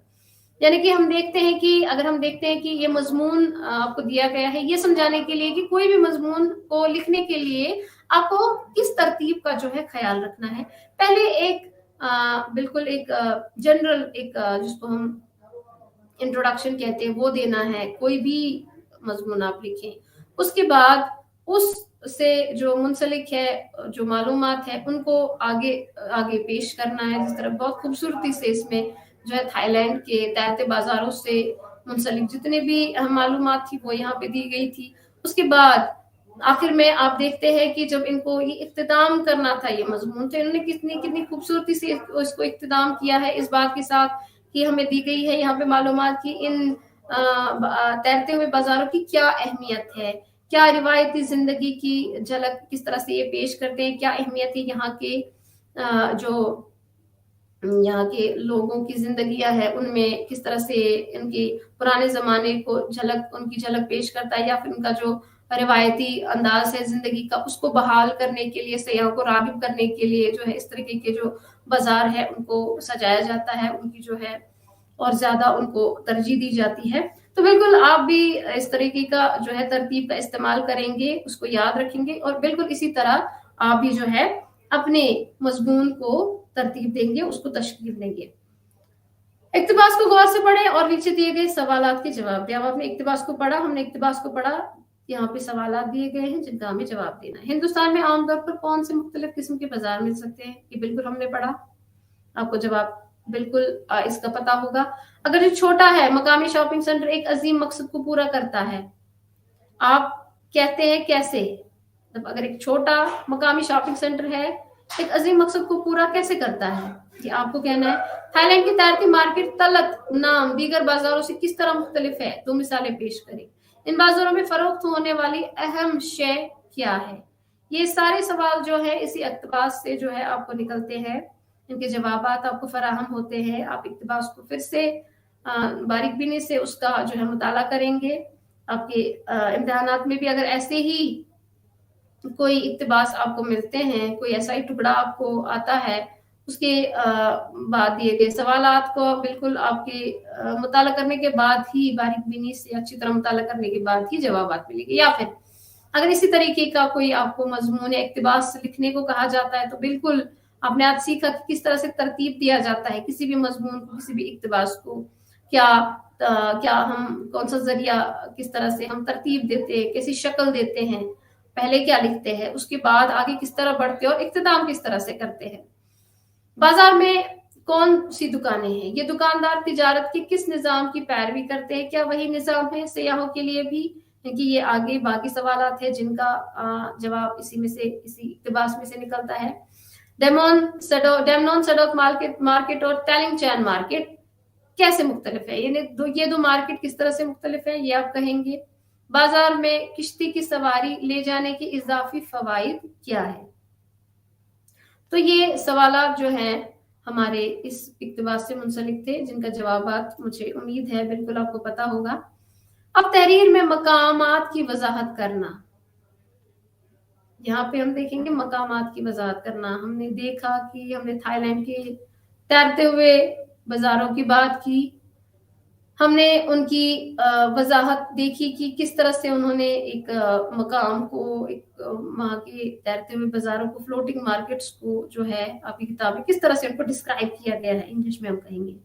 [SPEAKER 1] यानी कि हम देखते हैं कि अगर हम देखते हैं कि ये मजमून आपको दिया गया है ये समझाने के लिए कि कोई भी मजमून को लिखने के लिए आपको किस तरतीब का जो है ख्याल रखना है। पहले एक बिल्कुल एक जनरल एक जिसको हम इंट्रोडक्शन कहते हैं वो देना है, कोई भी मजमून आप लिखें। उसके बाद उससे जो मुंसलिक है, जो मालूमात है उनको आगे आगे पेश करना है। जिस तरह बहुत खूबसूरती से इसमें जो है थाईलैंड के तैरते बाजारों से मुंसलिक जितने भी मालूमात थी वो यहाँ पे दी गई थी। उसके बाद आखिर में आप देखते हैं कि जब इनको ये इख्तिताम करना था ये मजमून, तो इन्होंने कितनी कितनी खूबसूरती से इसको इख्तिताम किया है इस बात के साथ कि हमें दी गई है यहाँ पे मालूमात की इन तैरते हुए बाजारों की क्या अहमियत है, क्या रिवायती जिंदगी की झलक किस तरह से ये पेश करते हैं, क्या अहमियत है यहाँ के जो यहाँ के लोगों की जिंदगियां है उनमें किस तरह से इनकी पुराने जमाने को उनकी झलक पेश करता है, या फिर उनका जो रिवायती अंदाज है जिंदगी का उसको बहाल करने के लिए, सयाहों को रागिब करने के लिए जो है इस तरीके के जो बाजार है उनको सजाया जाता है, उनकी जो है और ज्यादा उनको तरजीह दी जाती है। तो बिल्कुल आप भी इस तरीके का जो है तरतीब का इस्तेमाल करेंगे, उसको याद रखेंगे और बिल्कुल इसी तरह आप भी जो है अपने मजमून को तरतीब देंगे, उसको तशकील देंगे। इक्तिबास को गौर से पढ़ें और नीचे दिए गए सवालात के जवाब दें। अब आपने इक्तिबास को पढ़ा, हमने इक्तिबास को पढ़ा, यहाँ पे सवालात दिए गए हैं जिनका हमें जवाब देना है। हिंदुस्तान में आमतौर पर कौन से मुख्तलिफ किस्म के बाजार मिल सकते हैं, ये बिल्कुल हमने पढ़ा, आपको जवाब बिल्कुल इसका पता होगा। अगर ये छोटा है, मकामी शॉपिंग सेंटर एक अजीम मकसद को पूरा करता है, आप कहते हैं कैसे, मतलब अगर एक छोटा मकामी शॉपिंग सेंटर है एक अजीम मकसद को पूरा कैसे करता है, ये आपको कहना है। थाईलैंड की तैरती मार्केट तलत नाम दीगर बाजारों से किस तरह मुख्तलिफ है, दो मिसालें पेश करें। इन बाजारों में फरोख्त होने वाली अहम शय क्या है। ये सारे सवाल जो है इसी इक्तिबास से जो है आपको निकलते हैं, इनके जवाब आपको फराहम होते हैं। आप इक्तिबास को फिर से बारीक बीनी से उसका जो है मुताला करेंगे। आपके इम्तिहानात में भी अगर ऐसे ही कोई इक्तिबास आपको मिलते हैं, कोई ऐसा ही टुकड़ा आपको आता है उसके बाद दिए गए सवालात को बिल्कुल आपके मुताला करने के बाद ही, बारीक-बीनी से अच्छी तरह मुताला करने के बाद ही जवाबात मिलेंगे। या फिर अगर इसी तरीके का कोई आपको मज़मून या इक़्तिबास लिखने को कहा जाता है, तो बिल्कुल आपने आज सीखा कि किस तरह से तरतीब दिया जाता है किसी भी मज़मून को, किसी भी इक़्तिबास को। क्या हम कौन-सा ज़रिया, किस तरह से हम तरतीब देते हैं, कैसी शक्ल देते हैं, पहले क्या लिखते हैं, उसके बाद आगे किस तरह बढ़ते हैं और इख्तिताम किस तरह से करते हैं। बाजार में कौन सी दुकानें हैं? ये दुकानदार तिजारत के किस निज़ाम की पैरवी करते हैं? क्या वही निज़ाम है सयाहों के लिए भी? क्योंकि ये आगे बाकी सवालात हैं जिनका जवाब इसी में से, इसी इक़्तिबास में से निकलता है। डेमनॉन सडक मार्केट और टेलिंग चैन मार्केट कैसे मुख्तलिफ है? ये दो मार्केट किस तरह से मुख्तलिफ है, ये आप कहेंगे। बाजार में किश्ती की सवारी ले जाने के इजाफी फवाइद क्या है? तो ये सवालात जो हैं हमारे इस इक़्तिबास से मुंसलिक थे, जिनका जवाबात मुझे उम्मीद है बिल्कुल आपको पता होगा। अब तहरीर में मकामात की वजाहत करना, यहाँ पे हम देखेंगे मकामात की वजाहत करना। हमने देखा कि हमने थाईलैंड के तैरते हुए बाजारों की बात की, हमने उनकी वजाहत देखी कि किस तरह से उन्होंने एक मकाम को, एक वहाँ के तैरते हुए बाजारों को, फ्लोटिंग मार्केट्स को जो है आपकी किताब में किस तरह से उनको डिस्क्राइब किया गया है, इंग्लिश में हम कहेंगे।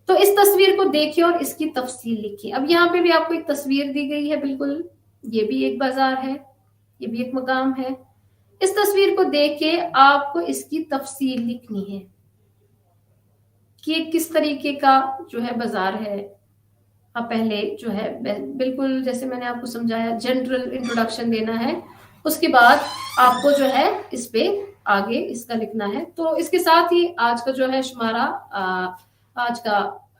[SPEAKER 1] तो इस तस्वीर को देखिए और इसकी तफसील लिखिए। अब यहाँ पे भी आपको एक तस्वीर दी गई है, बिल्कुल ये भी एक बाजार है, ये भी एक मकाम है। इस तस्वीर को देख के आपको इसकी तफसील लिखनी है कि किस तरीके का जो है बाजार है। अब पहले जो है बिल्कुल जैसे मैंने आपको समझाया, जनरल इंट्रोडक्शन देना है, उसके बाद आपको जो है इस पे आगे इसका लिखना है। तो इसके साथ ही आज का जो है शुमारा आज का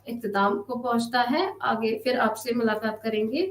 [SPEAKER 1] इख्तिताम को पहुंचता है। आगे फिर आपसे मुलाकात करेंगे।